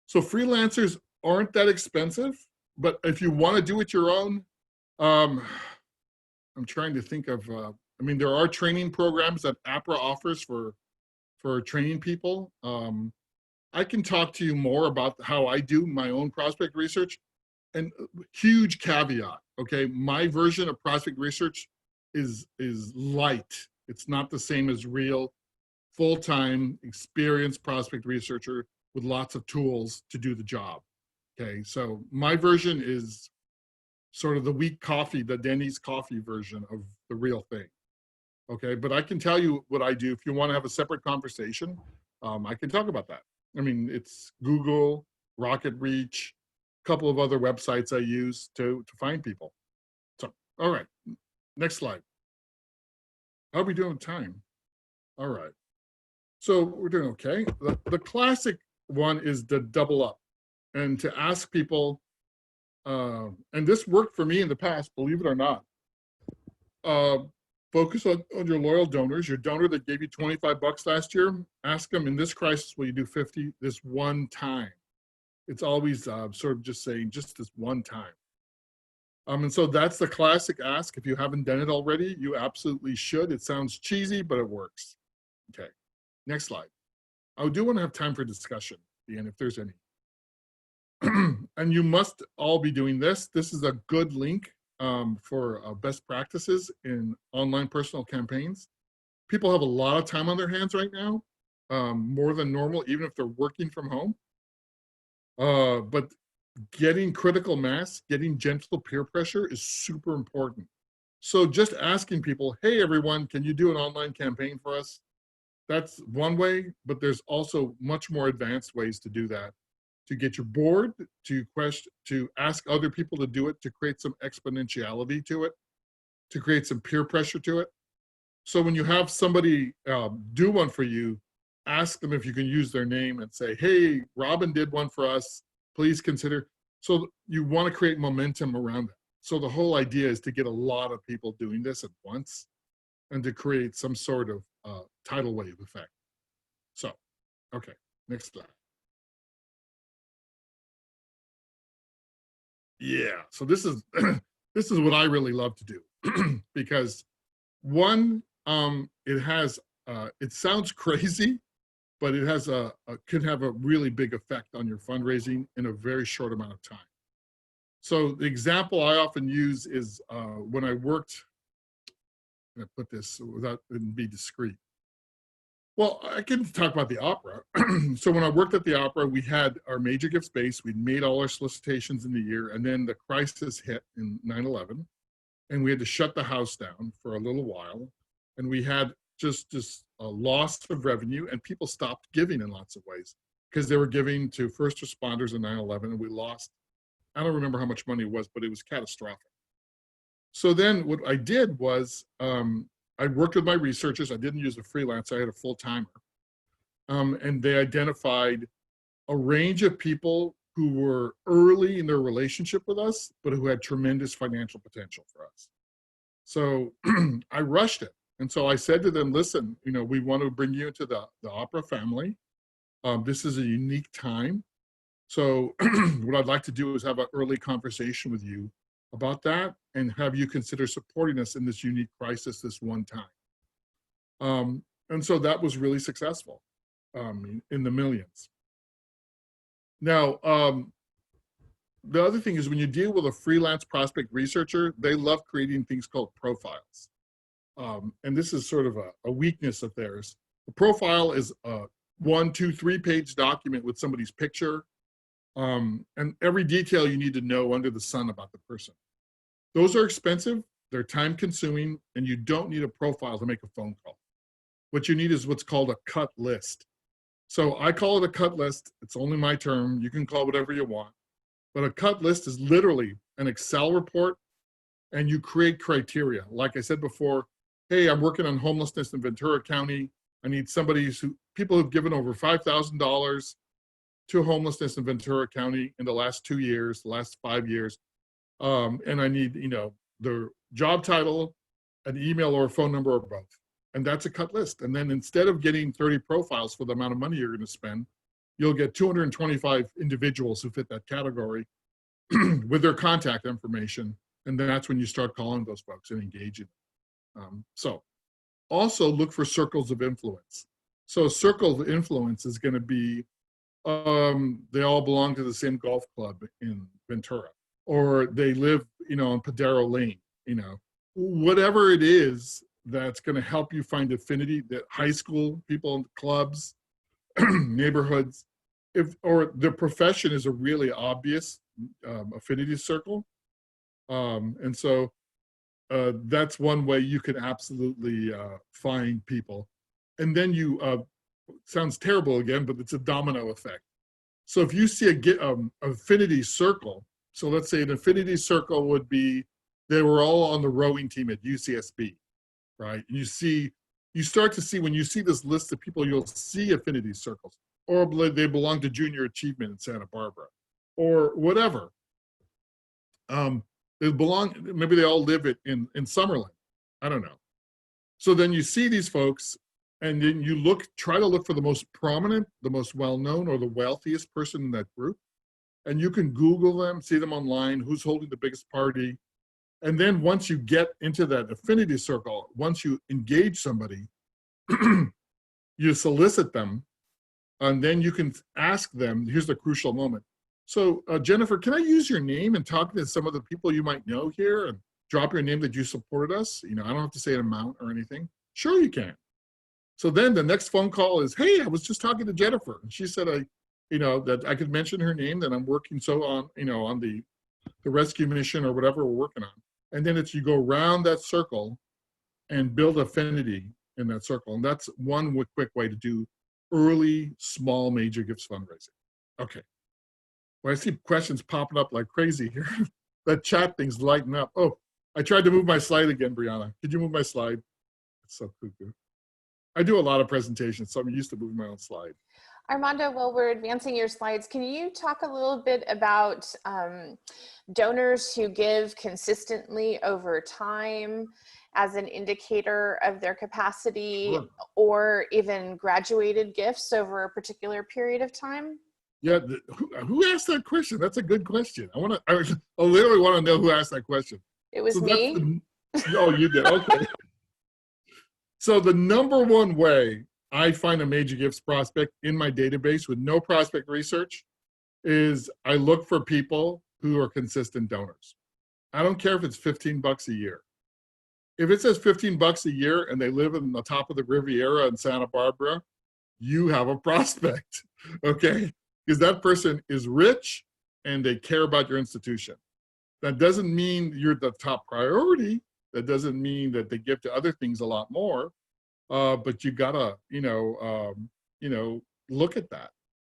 So freelancers aren't that expensive, but if you want to do it your own, I'm trying to think of, there are training programs that APRA offers for training people. I can talk to you more about how I do my own prospect research, and huge caveat, okay? My version of prospect research is light. It's not the same as real full-time experienced prospect researcher with lots of tools to do the job, okay? So my version is sort of the weak coffee, the Denny's coffee version of the real thing, okay? But I can tell you what I do. If you want to have a separate conversation, I can talk about that. I mean, it's Google, Rocket Reach, a couple of other websites I use to find people. So, all right, next slide. How are we doing with time? All right. So we're doing okay. The classic one is the double up, and to ask people, and this worked for me in the past, believe it or not. Focus on your loyal donors. Your donor that gave you 25 bucks last year, ask them, in this crisis, will you do 50 this one time? It's always sort of just saying, just this one time. And so that's the classic ask. If you haven't done it already, you absolutely should. It sounds cheesy, but it works. Okay, next slide. I do want to have time for discussion at the end if there's any. And you must all be doing this. This is a good link for best practices in online personal campaigns. People have a lot of time on their hands right now, more than normal, even if they're working from home. But getting critical mass, getting gentle peer pressure is super important. So just asking people, hey, everyone, can you do an online campaign for us? That's one way, but there's also much more advanced ways to do that. To get your board, to ask other people to do it, to create some exponentiality to it, to create some peer pressure to it. So when you have somebody do one for you, ask them if you can use their name and say, hey, Robin did one for us, please consider. So you want to create momentum around it. So the whole idea is to get a lot of people doing this at once and to create some sort of tidal wave effect. So, okay, next slide. Yeah, so this is this is what I really love to do because one, it has it sounds crazy, but it has can have a really big effect on your fundraising in a very short amount of time. So the example I often use is when I worked. I'm gonna put this without and be discreet. Well, I can talk about the opera. So when I worked at the opera, we had our major gift space. We'd made all our solicitations in the year, and then the crisis hit in 9/11, and we had to shut the house down for a little while, and we had just a loss of revenue, and people stopped giving in lots of ways because they were giving to first responders in 9/11, and we lost, I don't remember how much money it was, but it was catastrophic. So then what I did was I worked with my researchers. I didn't use a freelance. I had a full-timer. And they identified a range of people who were early in their relationship with us, but who had tremendous financial potential for us. So I rushed it. And so I said to them, listen, you know, we want to bring you into the opera family. This is a unique time. So what I'd like to do is have an early conversation with you about that and have you consider supporting us in this unique crisis this one time. And so that was really successful in the millions. Now, the other thing is when you deal with a freelance prospect researcher, they love creating things called profiles. And this is sort of a weakness of theirs. The profile is a 1, 2, 3-page document with somebody's picture and every detail you need to know under the sun about the person. Those are expensive, they're time consuming, and you don't need a profile to make a phone call. What you need is what's called a cut list. So I call it a cut list. It's only my term. You can call it whatever you want. But a cut list is literally an Excel report, and you create criteria. Like I said before, hey, I'm working on homelessness in Ventura County. I need people who've given over $5,000 to homelessness in Ventura County in the last 2 years, the last 5 years. And I need, you know, their job title, an email or a phone number or both. And that's a cut list. And then instead of getting 30 profiles for the amount of money you're going to spend, you'll get 225 individuals who fit that category with their contact information. And then that's when you start calling those folks and engaging. So also look for circles of influence. So a circle of influence is going to be, they all belong to the same golf club in Ventura. or they live, on Padero Lane, whatever it is that's going to help you find affinity, that high school people, clubs, neighborhoods, or the profession is a really obvious affinity circle. And so that's one way you can absolutely find people. And then sounds terrible again, but it's a domino effect. So if you see an affinity circle, so let's say an affinity circle would be, they were all on the rowing team at UCSB, right? And you start to see, when you see this list of people, you'll see affinity circles, or they belong to junior achievement in Santa Barbara, or whatever. Maybe they all live in Summerlin. I don't know. So then you see these folks, and then you try to look for the most prominent, the most well-known, or the wealthiest person in that group. And you can Google them, see them online, who's holding the biggest party. And then once you get into that affinity circle, once you engage somebody, you solicit them, and then you can ask them, here's the crucial moment. So Jennifer, can I use your name and talk to some of the people you might know here, and drop your name that you supported us? I don't have to say an amount or anything. Sure, you can. So then the next phone call is, hey, I was just talking to Jennifer, and she said that I could mention her name, that I'm working on the rescue mission or whatever we're working on. And then you go around that circle and build affinity in that circle. And that's one quick way to do early, small, major gifts fundraising. Okay. Well, I see questions popping up like crazy here. That chat thing's lighting up. Oh, I tried to move my slide again, Brianna. Could you move my slide? It's so cuckoo. I do a lot of presentations, so I'm used to moving my own slide. Armando, while we're advancing your slides, can you talk a little bit about donors who give consistently over time as an indicator of their capacity, Sure. or even graduated gifts over a particular period of time? Yeah, who asked that question? That's a good question. I literally want to know who asked that question. It was me. Oh, you did, okay. So the number one way I find a major gifts prospect in my database with no prospect research is I look for people who are consistent donors. I don't care if it's $15 a year. If it says $15 a year and they live in the top of the Riviera in Santa Barbara, you have a prospect, okay? Because that person is rich and they care about your institution. That doesn't mean you're the top priority. That doesn't mean that they give to other things a lot more, but you gotta, look at that.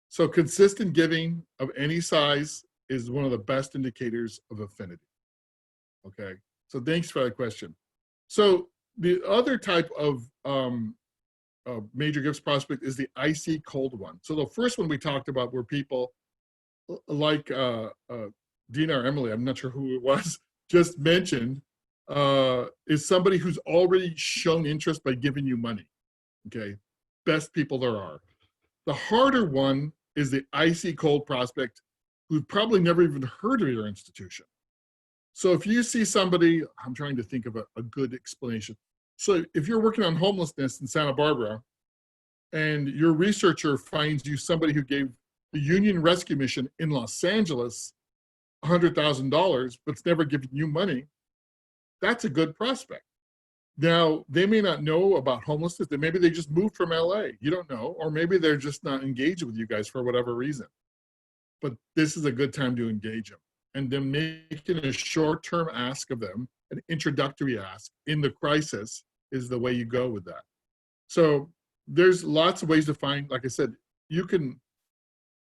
So consistent giving of any size is one of the best indicators of affinity. Okay, so thanks for that question. So the other type of major gifts prospect is the icy cold one. So the first one we talked about were people like Dina or Emily, I'm not sure who it was, just mentioned, is somebody who's already shown interest by giving you money. Okay, best people there are. The harder one is the icy cold prospect who's probably never even heard of your institution. So if you see somebody, I'm trying to think of a good explanation. So if you're working on homelessness in Santa Barbara and your researcher finds you somebody who gave the Union Rescue Mission in Los Angeles $100,000, but's never given you money, that's a good prospect. Now, they may not know about homelessness. Maybe they just moved from LA. You don't know. Or maybe they're just not engaged with you guys for whatever reason. But this is a good time to engage them. And then making a short-term ask of them, an introductory ask in the crisis, is the way you go with that. So there's lots of ways to find, like I said,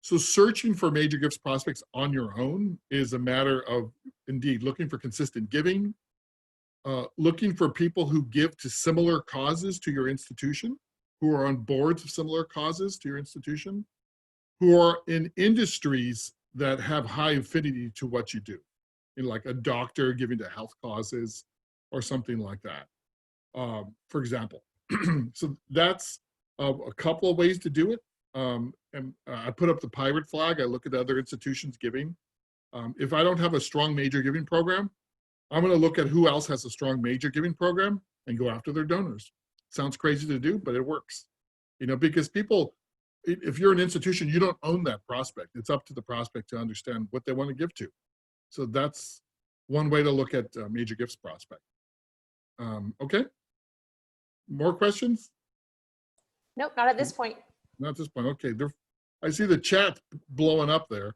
so searching for major gifts prospects on your own is a matter of, indeed, looking for consistent giving, looking for people who give to similar causes to your institution, who are on boards of similar causes to your institution, who are in industries that have high affinity to what you do, like a doctor giving to health causes or something like that, for example. So that's a couple of ways to do it. And I put up the pirate flag. I look at other institutions giving. If I don't have a strong major giving program, I'm going to look at who else has a strong major giving program and go after their donors. Sounds crazy to do, but it works. Because people, if you're an institution, you don't own that prospect. It's up to the prospect to understand what they want to give to. So that's one way to look at major gifts prospect. Okay. More questions? Nope, not at this point. Not at this point. Okay. I see the chat blowing up there.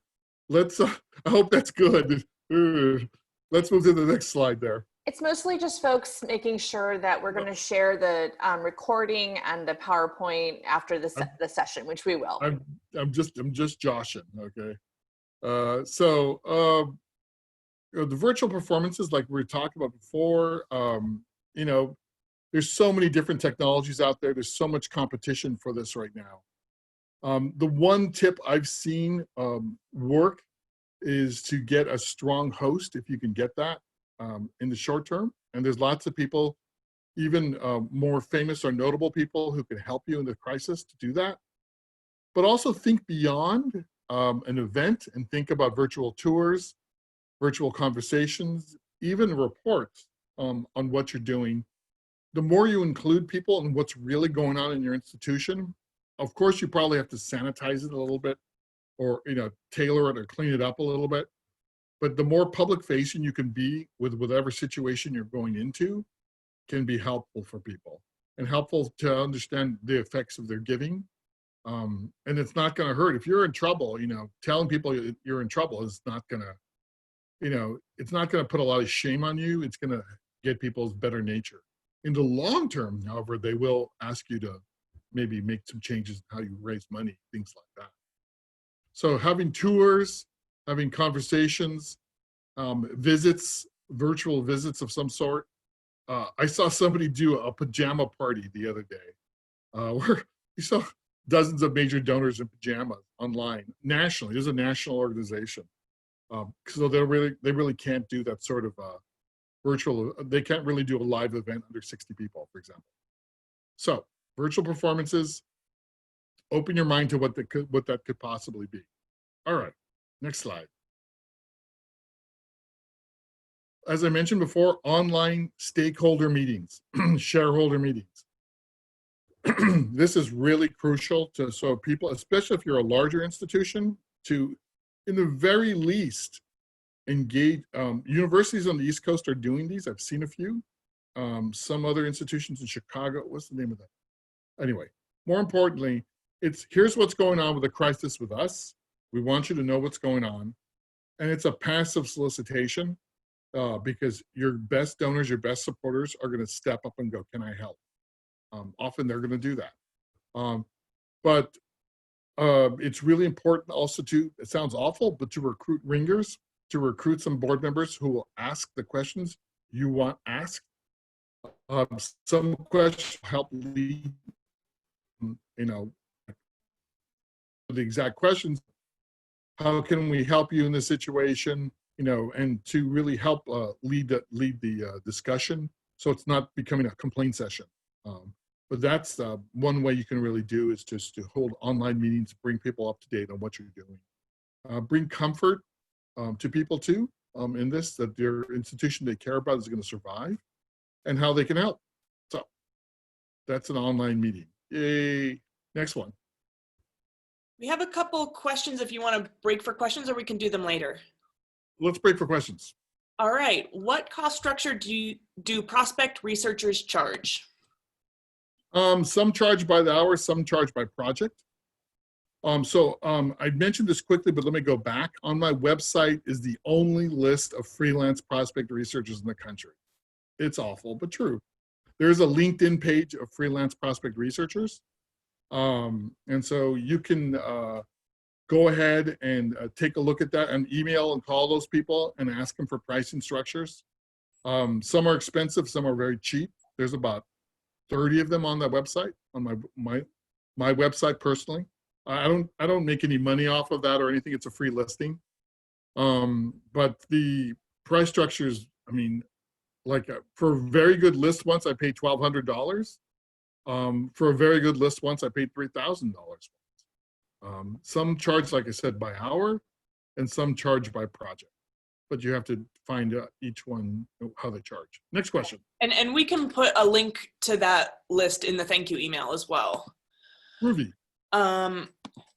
Let's, I hope that's good. Let's move to the next slide there. It's mostly just folks making sure that we're going to share the recording and the PowerPoint after the session, which we will. I'm just joshing. Okay. The virtual performances, like we were talking about before, you know, there's so many different technologies out there. There's so much competition for this right now. The one tip I've seen work is to get a strong host, if you can get that in the short term. And there's lots of people, even more famous or notable people who can help you in the crisis to do that. But also think beyond an event and think about virtual tours, virtual conversations, even reports on what you're doing. The more you include people in what's really going on in your institution, of course, you probably have to sanitize it a little bit, or tailor it or clean it up a little bit. But the more public facing you can be with whatever situation you're going into can be helpful for people and helpful to understand the effects of their giving. And it's not going to hurt. If you're in trouble, telling people you're in trouble is not going to, it's not going to put a lot of shame on you. It's going to get people's better nature. In the long term, however, they will ask you to maybe make some changes in how you raise money, things like that. So having tours, having conversations, visits, virtual visits of some sort. I saw somebody do a pajama party the other day where you saw dozens of major donors in pajamas online, nationally. There's a national organization. So they really can't do that sort of virtual, they can't really do a live event under 60 people, for example. So virtual performances, open your mind to what that could possibly be. All right, next slide. As I mentioned before, online stakeholder meetings, shareholder meetings. This is really crucial so people, especially if you're a larger institution, to, in the very least, engage. Universities on the East Coast are doing these. I've seen a few. Some other institutions in Chicago. What's the name of that? Anyway, more importantly, here's what's going on with the crisis with us. We want you to know what's going on. And it's a passive solicitation because your best donors, your best supporters are going to step up and go, can I help? Often they're going to do that. But it's really important also it sounds awful, but to recruit ringers, to recruit some board members who will ask the questions you want asked. Some questions help lead, the exact questions. How can we help you in this situation? And to really help lead the discussion, so it's not becoming a complaint session. But that's one way you can really do, is just to hold online meetings, bring people up to date on what you're doing. Bring comfort to people too, in this, that their institution they care about is going to survive, and how they can help. So that's an online meeting. Yay. Next one. We have a couple questions if you want to break for questions, or we can do them later. Let's break for questions. All right. What cost structure do prospect researchers charge? Some charge by the hour, some charge by project. I mentioned this quickly, but let me go back. On my website is the only list of freelance prospect researchers in the country. It's awful, but true. There's a LinkedIn page of freelance prospect researchers. And so you can go ahead and take a look at that and email and call those people and ask them for pricing structures. Some are expensive, some are very cheap. There's about 30 of them on that website, on my website personally. I don't make any money off of that or anything. It's a free listing. But the price structures, I mean, like for a very good list once, I paid $1,200. For a very good list once, I paid $3,000. Some charge, like I said, by hour, and some charge by project. But you have to find each one how they charge. Next question. And we can put a link to that list in the thank you email as well. Groovy.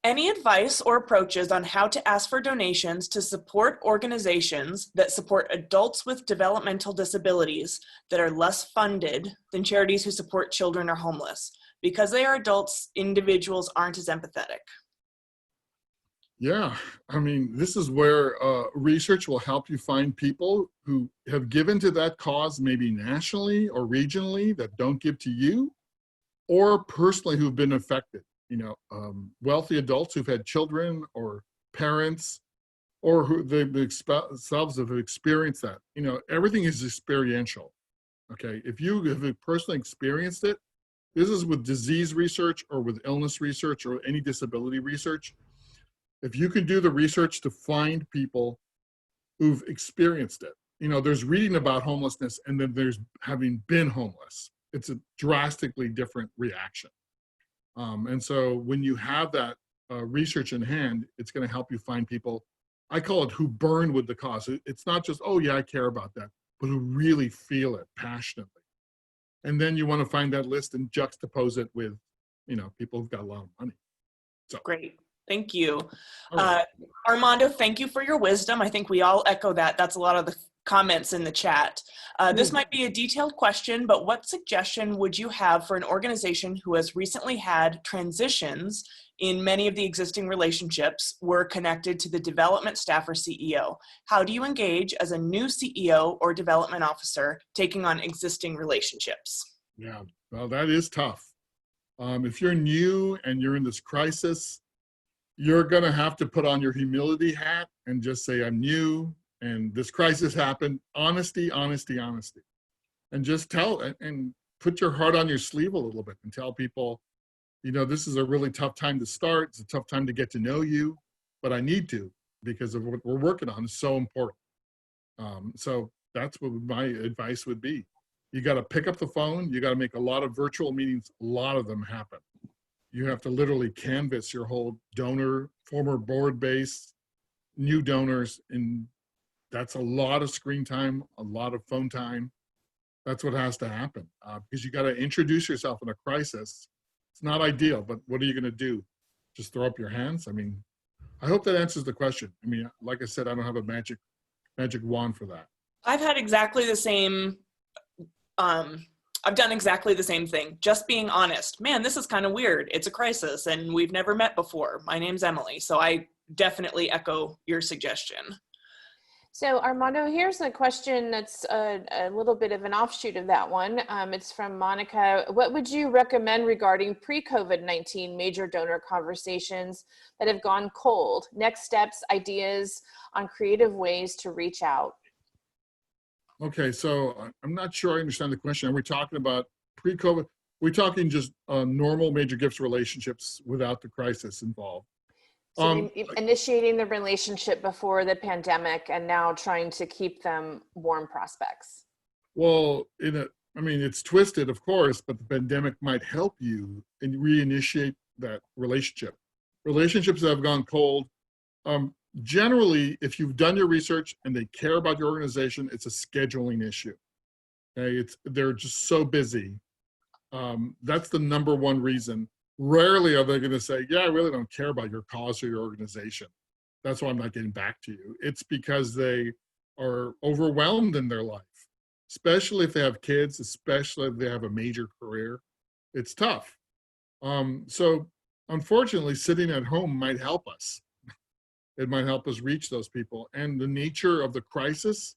Any advice or approaches on how to ask for donations to support organizations that support adults with developmental disabilities that are less funded than charities who support children or homeless? Because they are adults, individuals aren't as empathetic. Yeah, I mean, this is where research will help you find people who have given to that cause, maybe nationally or regionally, that don't give to you, or personally who've been affected. Wealthy adults who've had children or parents, or who themselves have experienced that. Everything is experiential. Okay, if you have personally experienced it, this is with disease research or with illness research or any disability research. If you can do the research to find people who've experienced it, there's reading about homelessness and then there's having been homeless. It's a drastically different reaction. And so when you have that research in hand, it's going to help you find people, I call it, who burn with the cause. It's not just, oh yeah, I care about that, but who really feel it passionately. And then you want to find that list and juxtapose it with, people who've got a lot of money. So great. Thank you. Right. Armando, thank you for your wisdom. I think we all echo that. That's a lot of the comments in the chat. This might be a detailed question, but what suggestion would you have for an organization who has recently had transitions in many of the existing relationships were connected to the development staff or CEO? How do you engage as a new CEO or development officer taking on existing relationships? Yeah, well, that is tough. If you're new and you're in this crisis, you're going to have to put on your humility hat and just say, I'm new and this crisis happened. Honesty, honesty, honesty. And just tell and put your heart on your sleeve a little bit and tell people, this is a really tough time to start. It's a tough time to get to know you, but I need to, because of what we're working on is so important. So that's what my advice would be. You got to pick up the phone. You got to make a lot of virtual meetings. A lot of them happen. You have to literally canvass your whole donor, former board base, new donors, and that's a lot of screen time, a lot of phone time. That's what has to happen, because you got to introduce yourself in a crisis. It's not ideal, but what are you going to do? Just throw up your hands? I mean, I hope that answers the question. I mean, like I said, I don't have a magic wand for that. I've had exactly the same I've done exactly the same thing. Just being honest. Man, this is kind of weird. It's a crisis and we've never met before. My name's Emily. So I definitely echo your suggestion. So Armando, here's a question that's a little bit of an offshoot of that one. It's from Monica. What would you recommend regarding pre-COVID-19 major donor conversations that have gone cold? Next steps, ideas on creative ways to reach out? Okay, so I'm not sure I understand the question. Are we talking about pre-COVID? We're talking just normal major gifts relationships without the crisis involved. So initiating the relationship before the pandemic and now trying to keep them warm prospects. Well, it's twisted, of course, but the pandemic might help you and reinitiate that relationship. Relationships that have gone cold, generally, if you've done your research and they care about your organization, it's a scheduling issue. Okay, they're just so busy. That's the number one reason. Rarely are they going to say, yeah, I really don't care about your cause or your organization. That's why I'm not getting back to you. It's because they are overwhelmed in their life, especially if they have kids, especially if they have a major career. It's tough. So unfortunately, sitting at home might help us. It might help us reach those people. And the nature of the crisis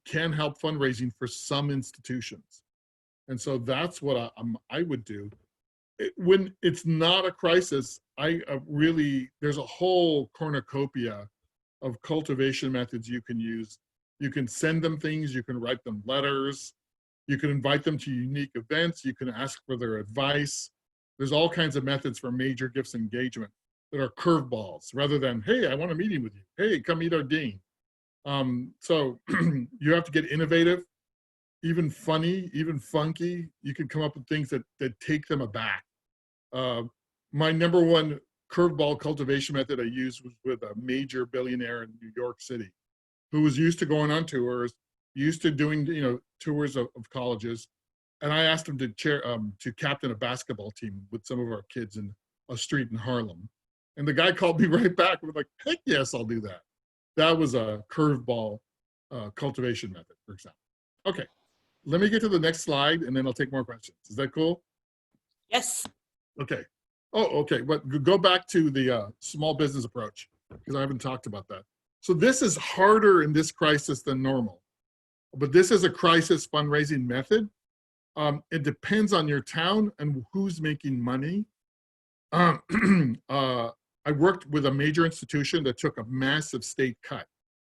can help fundraising for some institutions. And so that's what I would do. When it's not a crisis, there's a whole cornucopia of cultivation methods you can use. You can send them things, you can write them letters, you can invite them to unique events, you can ask for their advice. There's all kinds of methods for major gifts engagement that are curveballs rather than, hey, I want a meeting with you. Hey, come meet our dean. So you have to get innovative, even funny, even funky. You can come up with things that take them aback. My number one curveball cultivation method I used was with a major billionaire in New York City who was used to going on tours, used to doing, tours of colleges. And I asked him to captain a basketball team with some of our kids in a street in Harlem. And the guy called me right back. We're like, heck yes, I'll do that. That was a curveball cultivation method, for example. Okay, let me get to the next slide and then I'll take more questions. Is that cool? Yes. Okay. Oh, okay. But go back to the small business approach because I haven't talked about that. So this is harder in this crisis than normal, but this is a crisis fundraising method. It depends on your town and who's making money. I worked with a major institution that took a massive state cut.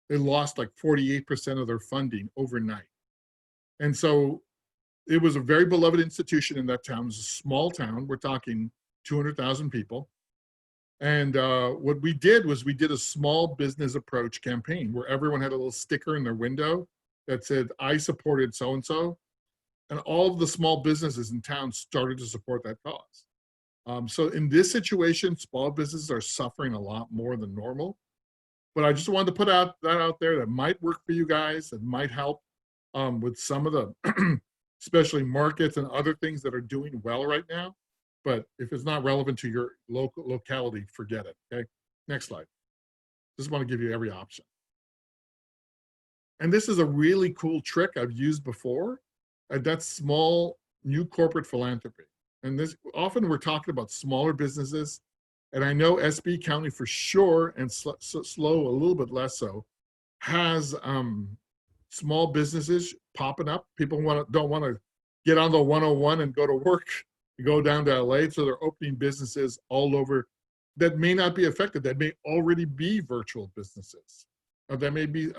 They lost like 48% of their funding overnight. And so it was a very beloved institution in that town. It was a small town. We're talking 200,000 people. And what we did was we did a small business approach campaign where everyone had a little sticker in their window that said, I supported so-and-so. And all of the small businesses in town started to support that cause. So in this situation, small businesses are suffering a lot more than normal. But I just wanted to put that out there that might work for you guys, that might help with some of the, especially markets and other things that are doing well right now. But if it's not relevant to your locality, forget it, okay? Next slide. Just want to give you every option. And this is a really cool trick I've used before. That's small, new corporate philanthropy. And this, often we're talking about smaller businesses. And I know SB County for sure, and slow a little bit less so, has small businesses popping up. People don't want to get on the 101 and go to work, go down to LA. So they're opening businesses all over that may not be affected, that may already be virtual businesses. Or that may be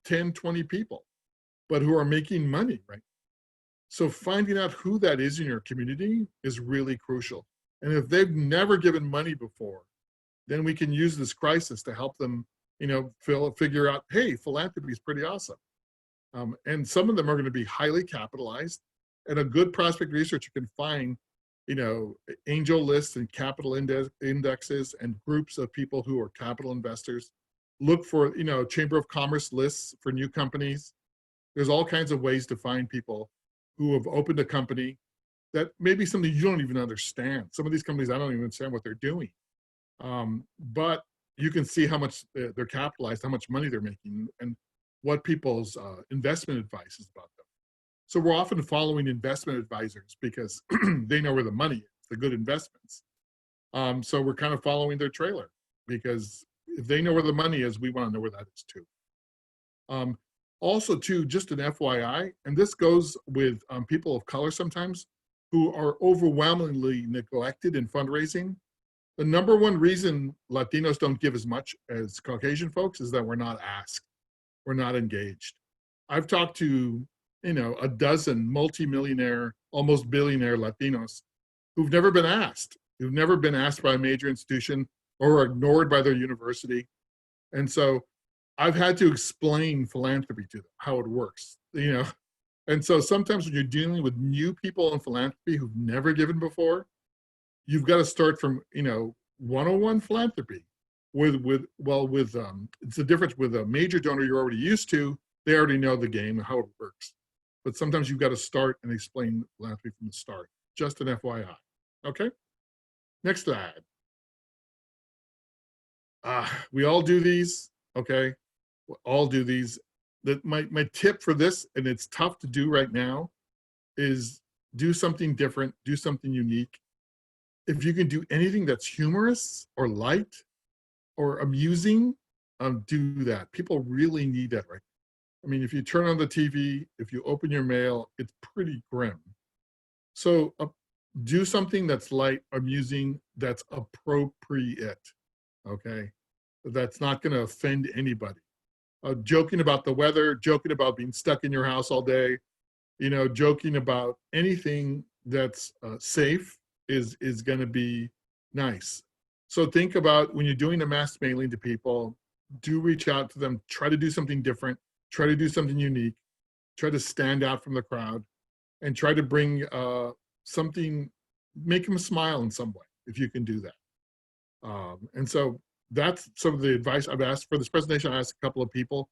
10, 20 people, but who are making money, right? So finding out who that is in your community is really crucial. And if they've never given money before, then we can use this crisis to help them, figure out, hey, philanthropy is pretty awesome. And some of them are going to be highly capitalized. And a good prospect researcher can find, angel lists and capital indexes and groups of people who are capital investors. Look for, Chamber of Commerce lists for new companies. There's all kinds of ways to find people who have opened a company that may be something you don't even understand. Some of these companies, I don't even understand what they're doing. But you can see how much they're capitalized, how much money they're making, and what people's investment advice is about them. So we're often following investment advisors because they know where the money is, the good investments. So we're kind of following their trailer because if they know where the money is, we want to know where that is too. Also too, just an FYI, and this goes with people of color sometimes who are overwhelmingly neglected in fundraising. The number one reason Latinos don't give as much as Caucasian folks is that we're not asked, we're not engaged. I've talked to, a dozen multimillionaire, almost billionaire Latinos who've never been asked, by a major institution or ignored by their university. And so I've had to explain philanthropy to them, how it works, And so sometimes when you're dealing with new people in philanthropy who've never given before, you've got to start from, 101 philanthropy with it's the difference with a major donor you're already used to. They already know the game and how it works. But sometimes you've got to start and explain philanthropy from the start. Just an FYI. Okay? Next slide. We all do these, okay? We all do these. My tip for this, and it's tough to do right now, is do something different, do something unique. If you can do anything that's humorous or light or amusing, do that. People really need that right now. I mean, if you turn on the TV, if you open your mail, it's pretty grim. So do something that's light, amusing, that's appropriate, okay? That's not going to offend anybody. Joking about the weather, joking about being stuck in your house all day, joking about anything that's safe is going to be nice. So think about when you're doing a mass mailing to people, do reach out to them, try to do something different, try to do something unique, try to stand out from the crowd, and try to bring something, make them smile in some way, if you can do that. And so that's some of the advice I've asked for this presentation. I asked a couple of people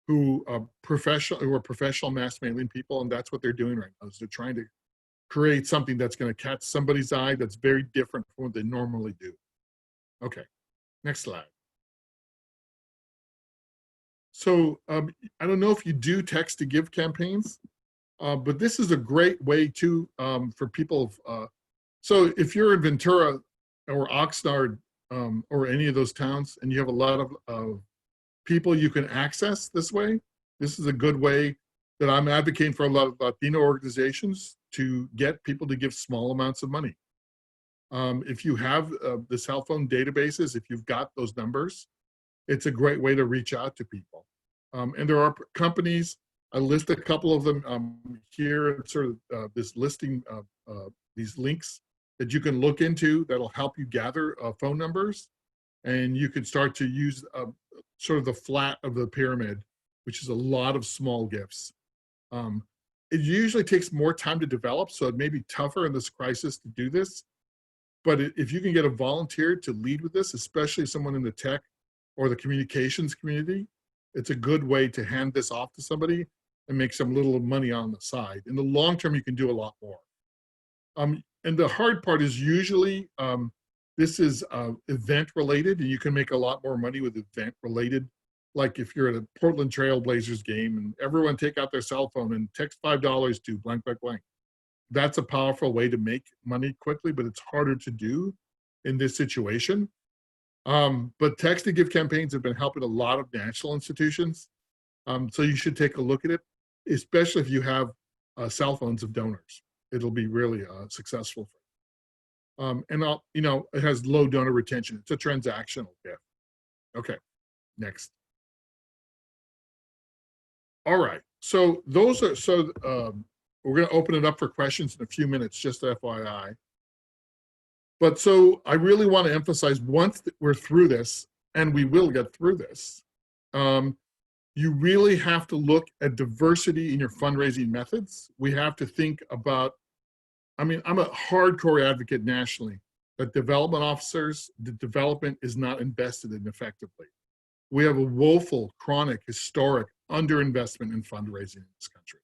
who are professional mass mailing people, and that's what they're doing right now, is they're trying to create something that's going to catch somebody's eye that's very different from what they normally do. Okay, Next slide. So I don't know if you do text to give campaigns, but this is a great way to for people. So if you're in Ventura or Oxnard or any of those towns, and you have a lot of people you can access this way, this is a good way that I'm advocating for a lot of Latino organizations to get people to give small amounts of money. If you have the cell phone databases, if you've got those numbers, it's a great way to reach out to people. And there are companies, I list a couple of them here, sort of this listing of these links that you can look into that'll help you gather phone numbers. And you can start to use sort of the flat of the pyramid, which is a lot of small gifts. It usually takes more time to develop, so it may be tougher in this crisis to do this. But if you can get a volunteer to lead with this, especially someone in the tech or the communications community, it's a good way to hand this off to somebody and make some little money on the side. In the long term, you can do a lot more. And the hard part is usually, this is event related, and you can make a lot more money with event related. Like if you're at a Portland Trail Blazers game and everyone take out their cell phone and text $5 to blank, blank, blank. That's a powerful way to make money quickly, but it's harder to do in this situation. But text to give campaigns have been helping a lot of national institutions. So you should take a look at it, especially if you have cell phones of donors. It'll be really successful for you. And you know, it has low donor retention. It's a transactional gift. Okay, next. All right, so those are, we're gonna open it up for questions in a few minutes, just FYI. But so I really want to emphasize, once we're through this, and we will get through this, you really have to look at diversity in your fundraising methods. We have to think about, I mean, I'm a hardcore advocate nationally that development officers, the development is not invested in effectively. We have a woeful, chronic, historic underinvestment in fundraising in this country.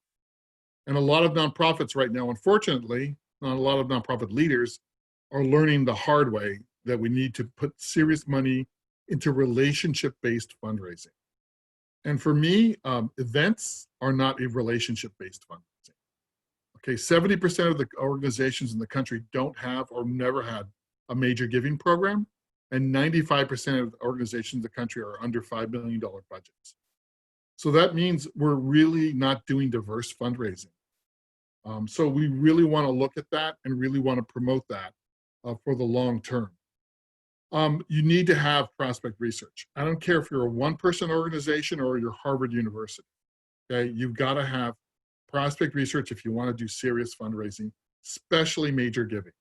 And a lot of nonprofits right now, unfortunately, not a lot of nonprofit leaders are learning the hard way that we need to put serious money into relationship-based fundraising. And for me, events are not a relationship-based fundraising. Okay, 70% of the organizations in the country don't have or never had a major giving program, and 95% of the organizations in the country are under $5 million budgets. So that means we're really not doing diverse fundraising. So we really want to look at that and really want to promote that for the long term. You need to have prospect research. I don't care if you're a one-person organization or you're Harvard University. Okay, you've got to have prospect research if you want to do serious fundraising, especially major giving.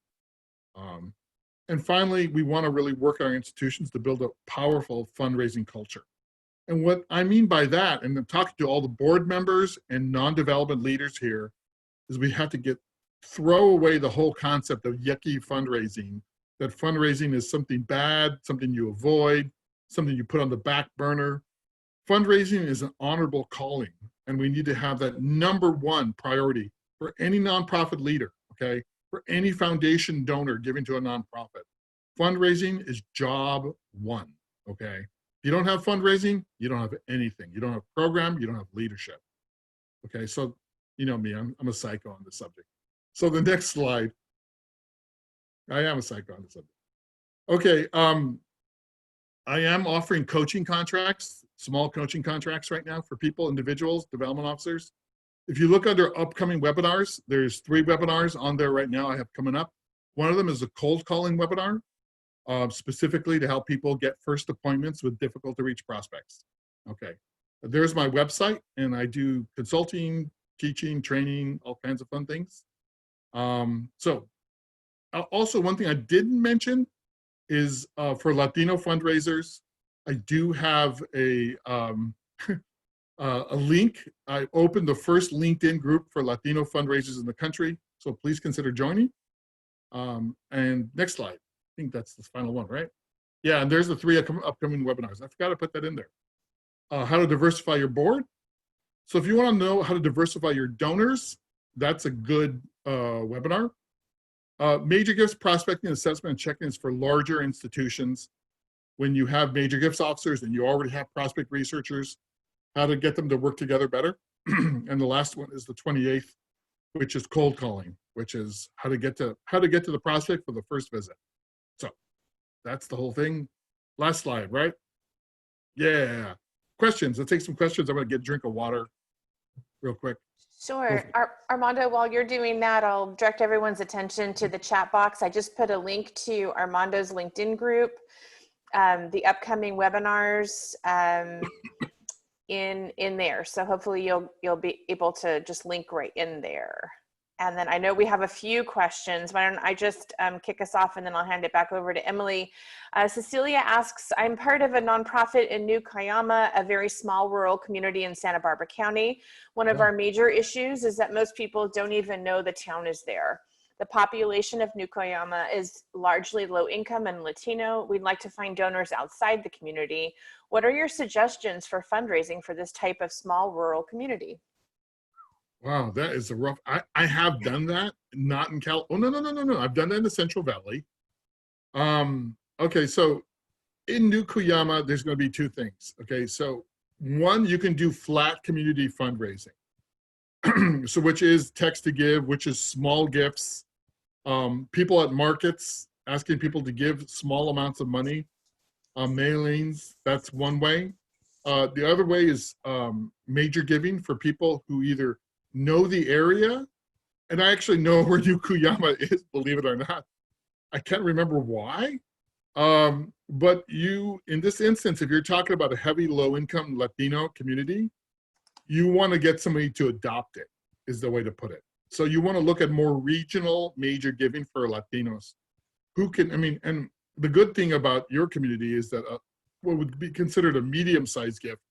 And finally, we want to really work our institutions to build a powerful fundraising culture. And what I mean by that, and I'm talking to all the board members and non-development leaders here, is we have to throw away the whole concept of yucky fundraising, that fundraising is something bad, something you avoid, something you put on the back burner. Fundraising is an honorable calling, and we need to have that #1 priority for any nonprofit leader, okay? For any foundation donor giving to a nonprofit. Fundraising is job 1, okay? If you don't have fundraising, you don't have anything. You don't have program, you don't have leadership. Okay, so you know me, I'm a psycho on this subject. So the next slide. I am a psycho on this subject. Okay, I am offering coaching contracts, small coaching contracts right now for people, individuals, development officers. If you look under upcoming webinars, there's 3 webinars on there right now I have coming up. One of them is a cold calling webinar, specifically to help people get first appointments with difficult to reach prospects. Okay, there's my website, and I do consulting, teaching, training, all kinds of fun things. So also one thing I didn't mention is for Latino fundraisers, I do have a link. I opened the first LinkedIn group for Latino fundraisers in the country, so please consider joining. And next slide. I think that's the final one, right? Yeah, and there's the 3 upcoming webinars. I forgot to put that in there. How to diversify your board. So if you want to know how to diversify your donors, that's a good webinar. Major gifts, prospecting, assessment, and checking is for larger institutions. when you have major gifts officers and you already have prospect researchers, how to get them to work together better. And the last one is the 28th, which is cold calling, which is how to get to the prospect for the first visit. So that's the whole thing. Last slide, right? Yeah. Questions. Let's take some questions. I'm going to get a drink of water real quick. Sure. Armando, while you're doing that, I'll direct everyone's attention to the chat box. I just put a link to Armando's LinkedIn group, the upcoming webinars in there. So hopefully you'll be able to just link right in there. And then I know we have a few questions. Why don't I just kick us off, and then I'll hand it back over to Emily. Cecilia asks, I'm part of a nonprofit in New Cuyama, a very small rural community in Santa Barbara County. One of our major issues is that most people don't even know the town is there. The population of New Cuyama is largely low income and Latino. We'd like to find donors outside the community. What are your suggestions for fundraising for this type of small rural community? Wow, that is a rough. I have done that, not in Cal. Oh, no. I've done that in the Central Valley. Okay, so in New Cuyama, there's going to be two things. Okay, so one, you can do flat community fundraising. So which is text to give, which is small gifts. People at markets asking people to give small amounts of money. Mailings, that's one way. The other way is major giving for people who either know the area, and I actually know where New Cuyama is, believe it or not. I can't remember why, but in this instance, if you're talking about a heavy low-income Latino community, you want to get somebody to adopt it, is the way to put it. So you want to look at more regional major giving for Latinos who can, and the good thing about your community is that what would be considered a medium-sized gift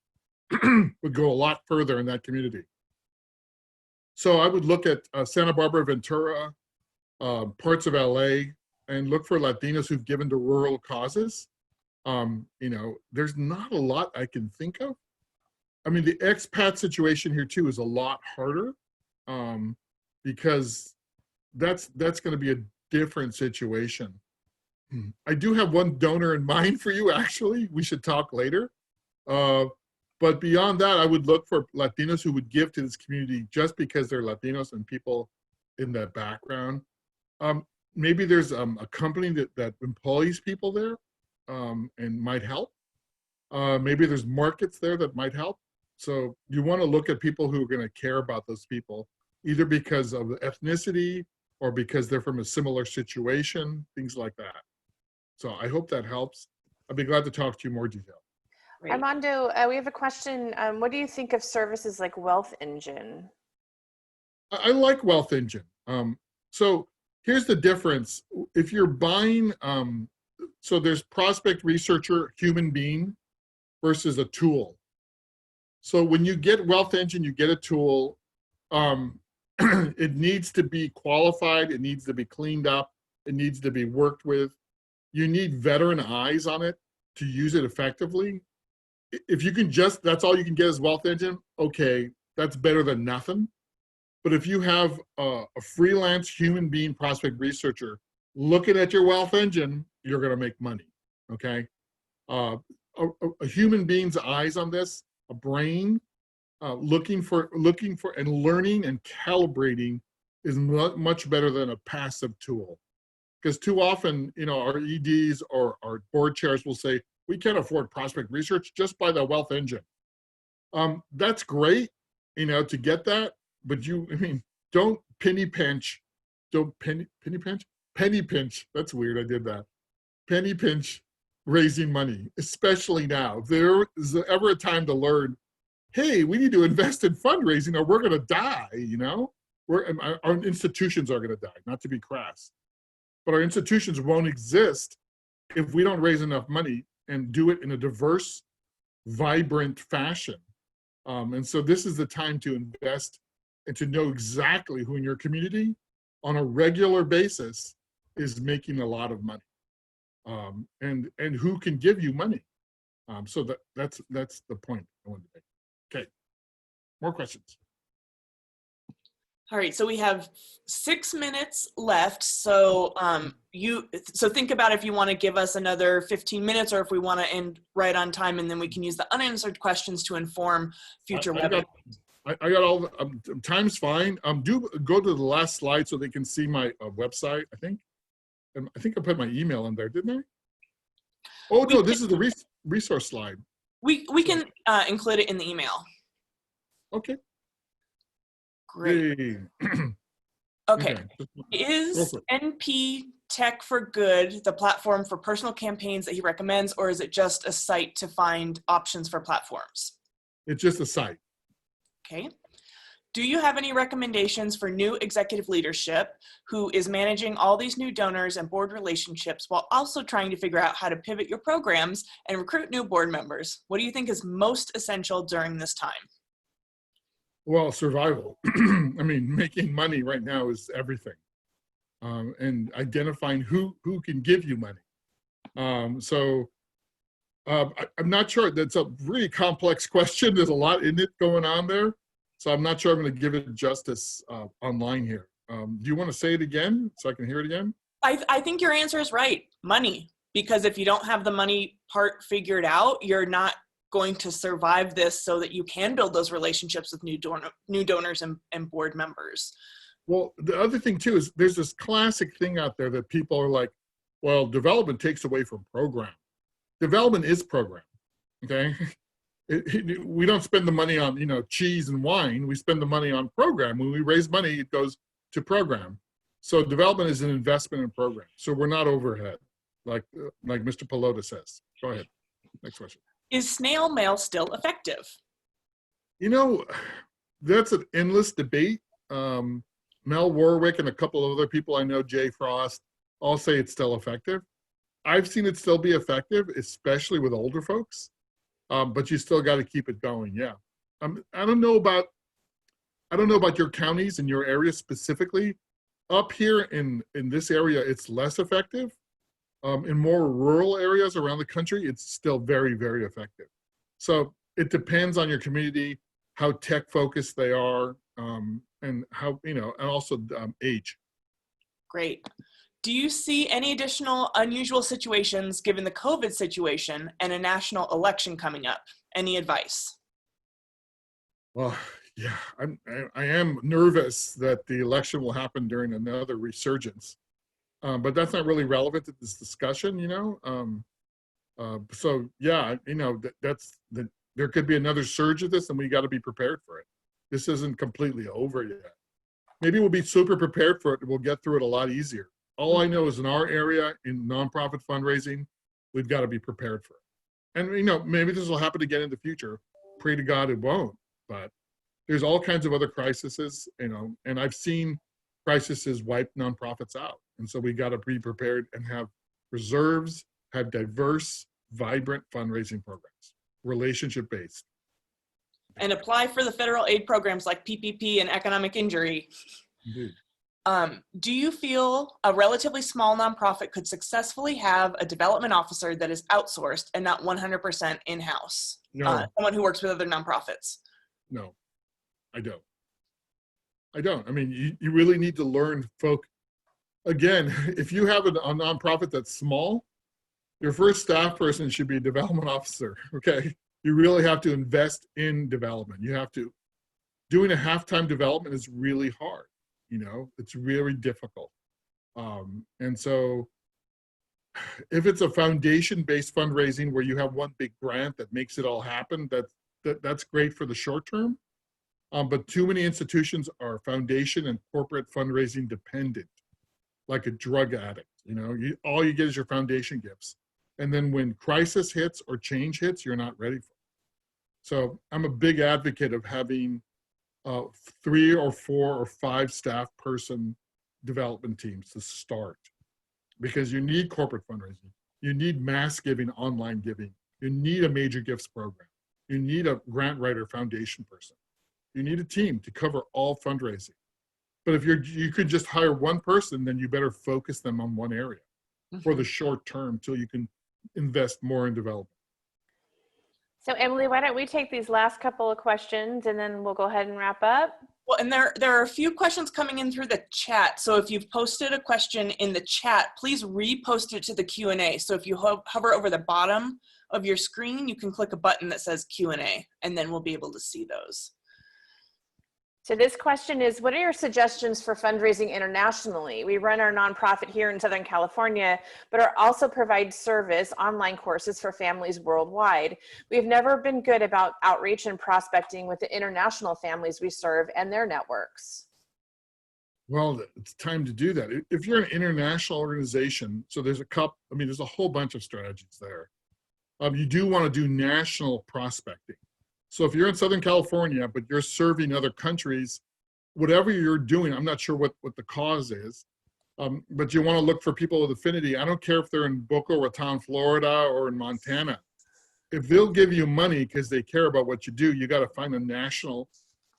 would go a lot further in that community. So I would look at Santa Barbara, Ventura, parts of LA, and look for Latinos who've given to rural causes. There's not a lot I can think of. The expat situation here too is a lot harder because that's going to be a different situation. I do have one donor in mind for you, actually. We should talk later. But beyond that, I would look for Latinos who would give to this community just because they're Latinos and people in that background. Maybe there's a company that employs people there and might help. Maybe there's markets there that might help. So you want to look at people who are going to care about those people, either because of the ethnicity or because they're from a similar situation, things like that. So I hope that helps. I'd be glad to talk to you more detail. Great. Armando, we have a question. What do you think of services like Wealth Engine? I like Wealth Engine. So here's the difference. If you're buying, so there's prospect researcher, human being versus a tool. So when you get Wealth Engine, you get a tool. It needs to be qualified. It needs to be cleaned up. It needs to be worked with. You need veteran eyes on it to use it effectively. If you can that's all you can get is Wealth Engine, okay, that's better than nothing. But if you have a freelance human being prospect researcher looking at your Wealth Engine, you're going to make money, okay? A human being's eyes on this, a brain, looking for and learning and calibrating is much better than a passive tool. Because too often, our EDs or our board chairs will say, we can't afford prospect research, just buy the Wealth Engine. That's great, to get that, but don't penny pinch. Don't penny pinch. That's weird, I did that. Penny pinch raising money, especially now. There is ever a time to learn, hey, we need to invest in fundraising or we're gonna die, our institutions are gonna die, not to be crass. But our institutions won't exist if we don't raise enough money and do it in a diverse, vibrant fashion. And so this is the time to invest and to know exactly who in your community on a regular basis is making a lot of money and who can give you money. So that's the point I wanted to make. Okay, more questions. All right, so we have 6 minutes left. So so think about if you want to give us another 15 minutes or if we want to end right on time, and then we can use the unanswered questions to inform future webinars. I got all the, time's fine. Do go to the last slide so they can see my website, I think. And I think I put my email in there, didn't I? Oh, no, this is the resource slide. We can include it in the email. Okay. Great. Okay. Is NP Tech for Good the platform for personal campaigns that he recommends, or is it just a site to find options for platforms? It's just a site. Okay. Do you have any recommendations for new executive leadership who is managing all these new donors and board relationships while also trying to figure out how to pivot your programs and recruit new board members? What do you think is most essential during this time? Well, survival. I mean, making money right now is everything. And identifying who can give you money. I'm not sure. That's a really complex question. There's a lot in it going on there. So I'm not sure I'm going to give it justice online here. Do you want to say it again so I can hear it again? I think your answer is right. Money. Because if you don't have the money part figured out, you're not going to survive this so that you can build those relationships with new donors and board members. Well, the other thing too is there's this classic thing out there that people are like, well, development takes away from program. Development is program, okay? We don't spend the money on, cheese and wine. We spend the money on program. When we raise money, it goes to program. So development is an investment in program. So we're not overhead, like Mr. Pelota says. Go ahead. Next question. Is snail mail still effective? That's an endless debate. Mel Warwick and a couple of other people I know, Jay Frost, all say it's still effective. I've seen it still be effective, especially with older folks. But you still got to keep it going. Yeah. I don't know about your counties and your area specifically. Up here in this area, it's less effective. In more rural areas around the country, it's still very, very effective. So it depends on your community, how tech focused they are, and how, and also age. Great. Do you see any additional unusual situations given the COVID situation and a national election coming up? Any advice? Well, yeah, I am nervous that the election will happen during another resurgence. But that's not really relevant to this discussion, So yeah, there could be another surge of this, and we got to be prepared for it. This isn't completely over yet. Maybe we'll be super prepared for it, and we'll get through it a lot easier. All I know is in our area, in nonprofit fundraising, we've got to be prepared for it. And maybe this will happen again in the future. Pray to God it won't. But there's all kinds of other crises, and I've seen crises wipe nonprofits out. And so we got to be prepared and have reserves, have diverse, vibrant fundraising programs, relationship-based. And apply for the federal aid programs like PPP and economic injury. Indeed. Do you feel a relatively small nonprofit could successfully have a development officer that is outsourced and not 100% in-house? No. Someone who works with other nonprofits? No, I don't. I mean, you really need to learn, again, if you have a nonprofit that's small, your first staff person should be a development officer, okay? You really have to invest in development. Doing a half-time development is really hard, it's really difficult. And so if it's a foundation-based fundraising where you have one big grant that makes it all happen, that's great for the short term. But too many institutions are foundation and corporate fundraising dependent, like a drug addict. All you get is your foundation gifts. And then when crisis hits or change hits, you're not ready for it. So I'm a big advocate of having 3 or 4 or 5 staff person development teams to start, because you need corporate fundraising. You need mass giving, online giving. You need a major gifts program. You need a grant writer foundation person. You need a team to cover all fundraising. But if you could just hire one person, then you better focus them on one area for the short term till you can invest more in development. So Emily, why don't we take these last couple of questions and then we'll go ahead and wrap up? Well, and there are a few questions coming in through the chat. So if you've posted a question in the chat, please repost it to the Q&A. So if you hover over the bottom of your screen, you can click a button that says Q&A, and then we'll be able to see those. So this question is, what are your suggestions for fundraising internationally? We run our nonprofit here in Southern California, but also provide service online courses for families worldwide. We've never been good about outreach and prospecting with the international families we serve and their networks. Well, it's time to do that. If you're an international organization, so there's there's a whole bunch of strategies there. You do want to do national prospecting. So if you're in Southern California, but you're serving other countries, whatever you're doing, I'm not sure what the cause is, but you want to look for people with affinity. I don't care if they're in Boca Raton, Florida, or in Montana. If they'll give you money because they care about what you do, you got to find a national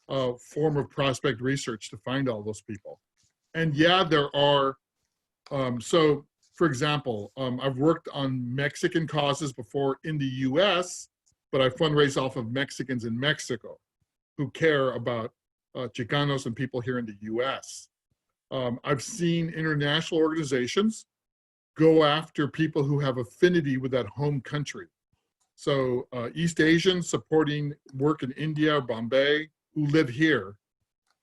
form of prospect research to find all those people. And yeah, there are, so for example, I've worked on Mexican causes before in the US, but I fundraise off of Mexicans in Mexico who care about Chicanos and people here in the US. I've seen international organizations go after people who have affinity with that home country. So East Asians supporting work in India, Bombay, who live here,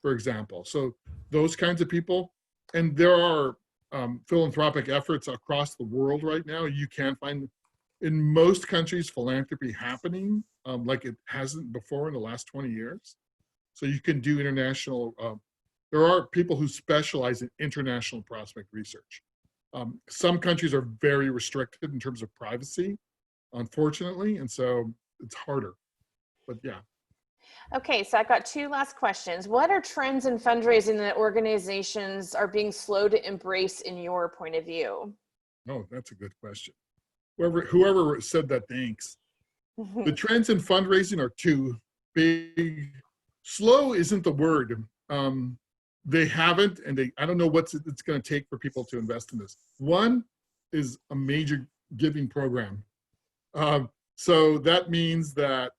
for example. So those kinds of people. And there are philanthropic efforts across the world right now. You can find, in most countries, philanthropy happening like it hasn't before in the last 20 years. So you can do international, there are people who specialize in international prospect research. Some countries are very restricted in terms of privacy, unfortunately, and so it's harder, but yeah. Okay, so I've got two last questions. What are trends in fundraising that organizations are being slow to embrace in your point of view? Oh, that's a good question. Whoever said that, thanks. The trends in fundraising are too big. Slow isn't the word. They haven't, and I don't know what it's going to take for people to invest in this. One is a major giving program. So that means that,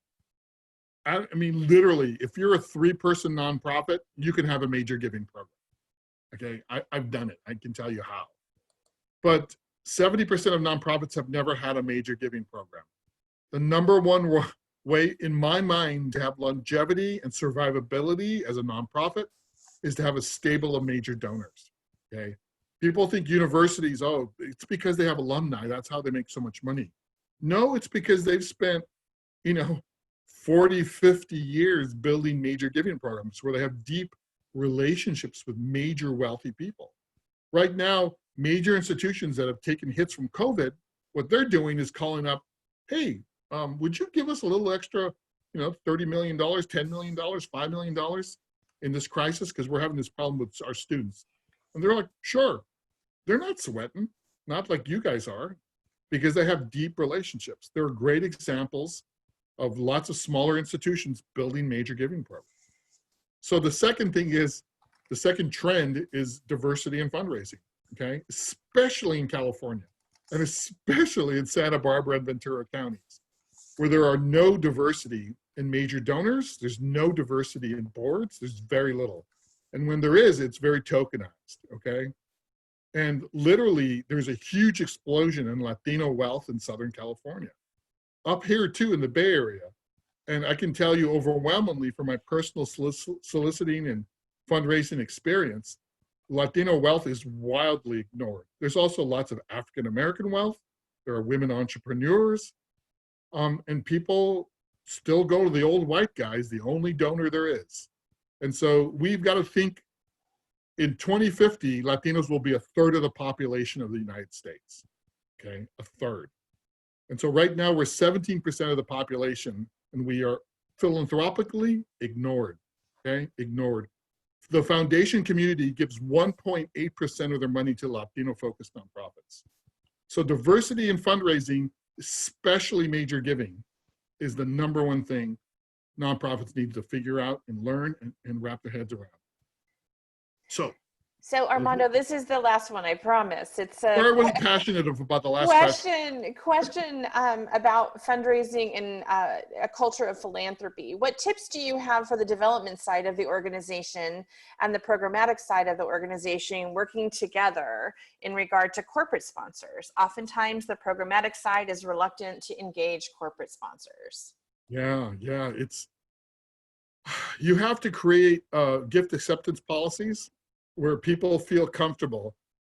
I mean, literally, if you're a 3-person nonprofit, you can have a major giving program. Okay, I've done it. I can tell you how. But 70% of nonprofits have never had a major giving program. The number one way, in my mind, to have longevity and survivability as a nonprofit is to have a stable of major donors. Okay, people think universities, oh, it's because they have alumni. That's how they make so much money. No, it's because they've spent, 40, 50 years building major giving programs where they have deep relationships with major wealthy people. Right now, major institutions that have taken hits from COVID, what they're doing is calling up, hey, would you give us a little extra, $30 million, $10 million, $5 million in this crisis? Because we're having this problem with our students. And they're like, sure. They're not sweating, not like you guys are, because they have deep relationships. There are great examples of lots of smaller institutions building major giving programs. So the second trend is diversity in fundraising, okay? Especially in California, and especially in Santa Barbara and Ventura counties, where there are no diversity in major donors, there's no diversity in boards, there's very little. And when there is, it's very tokenized, okay? And literally, there's a huge explosion in Latino wealth in Southern California. Up here too in the Bay Area. And I can tell you overwhelmingly from my personal soliciting and fundraising experience, Latino wealth is wildly ignored. There's also lots of African-American wealth. There are women entrepreneurs. And people still go to the old white guys, the only donor there is. And so we've got to think in 2050, Latinos will be 1/3 of the population of the United States, okay, 1/3. And so right now we're 17% of the population and we are philanthropically ignored, okay, ignored. The foundation community gives 1.8% of their money to Latino-focused nonprofits. So diversity in fundraising, especially major giving, is the #1 thing nonprofits need to figure out and learn and wrap their heads around. So So Armando, this is the last one, I promise. It's a Sorry, I wasn't passionate about the last question. question about fundraising and a culture of philanthropy. What tips do you have for the development side of the organization and the programmatic side of the organization working together in regard to corporate sponsors? Oftentimes the programmatic side is reluctant to engage corporate sponsors. Yeah, you have to create gift acceptance policies where people feel comfortable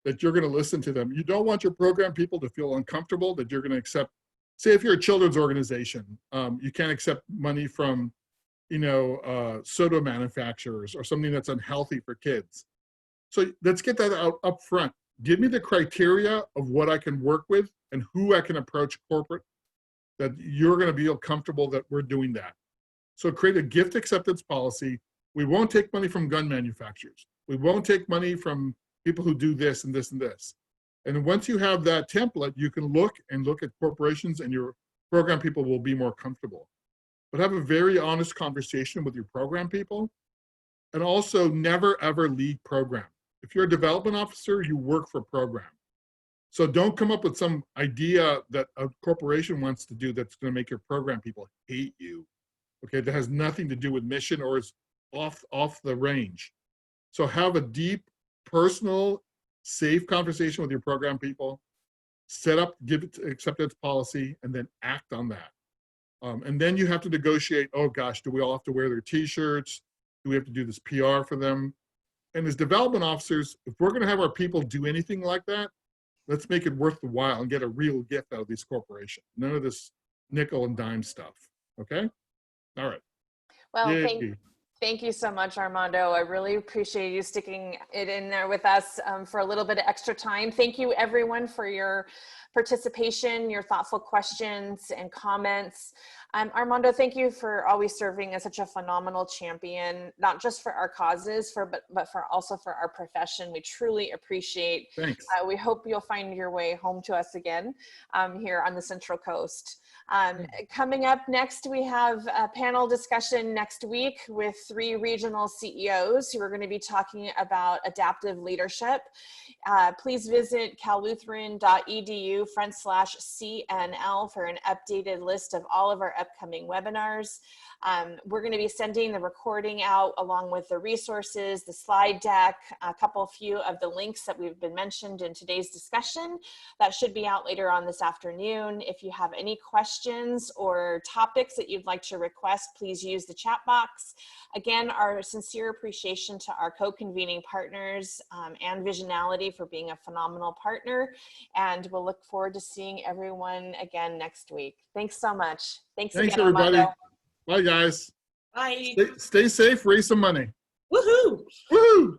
that you're going to listen to them. You don't want your program people to feel uncomfortable that you're going to accept. Say if you're a children's organization, you can't accept money from, soda manufacturers or something that's unhealthy for kids. So let's get that out up front. Give me the criteria of what I can work with and who I can approach corporate that you're going to feel comfortable that we're doing that. So create a gift acceptance policy. We won't take money from gun manufacturers. We won't take money from people who do this and this and this. And once you have that template, you can look at corporations and your program people will be more comfortable. But have a very honest conversation with your program people and also never ever lead program. If you're a development officer, you work for program. So don't come up with some idea that a corporation wants to do that's going to make your program people hate you. Okay, that has nothing to do with mission or is off the range. So have a deep, personal, safe conversation with your program people, set up, give it acceptance policy, and then act on that. And then you have to negotiate, oh gosh, do we all have to wear their t-shirts? Do we have to do this PR for them? And as development officers, if we're gonna have our people do anything like that, let's make it worth the while and get a real gift out of these corporations. None of this nickel and dime stuff, okay? All right. Well, thank you so much, Armando. I really appreciate you sticking it in there with us for a little bit of extra time. Thank you everyone for your participation, your thoughtful questions and comments. Armando, thank you for always serving as such a phenomenal champion, not just for our causes, but for also for our profession. We truly appreciate. Thanks. We hope you'll find your way home to us again here on the Central Coast. Coming up next, we have a panel discussion next week with 3 regional CEOs who are going to be talking about adaptive leadership. Please visit callutheran.edu/CNL for an updated list of all of our upcoming webinars. We're going to be sending the recording out along with the resources, the slide deck, few of the links that we've been mentioned in today's discussion. That should be out later on this afternoon. If you have any questions or topics that you'd like to request, please use the chat box. Again, our sincere appreciation to our co-convening partners and Visionality for being a phenomenal partner. And we'll look forward to seeing everyone again next week. Thanks so much. Thanks again, everybody. Armando. Bye, guys. Bye. Stay safe, raise some money. Woohoo! Woohoo!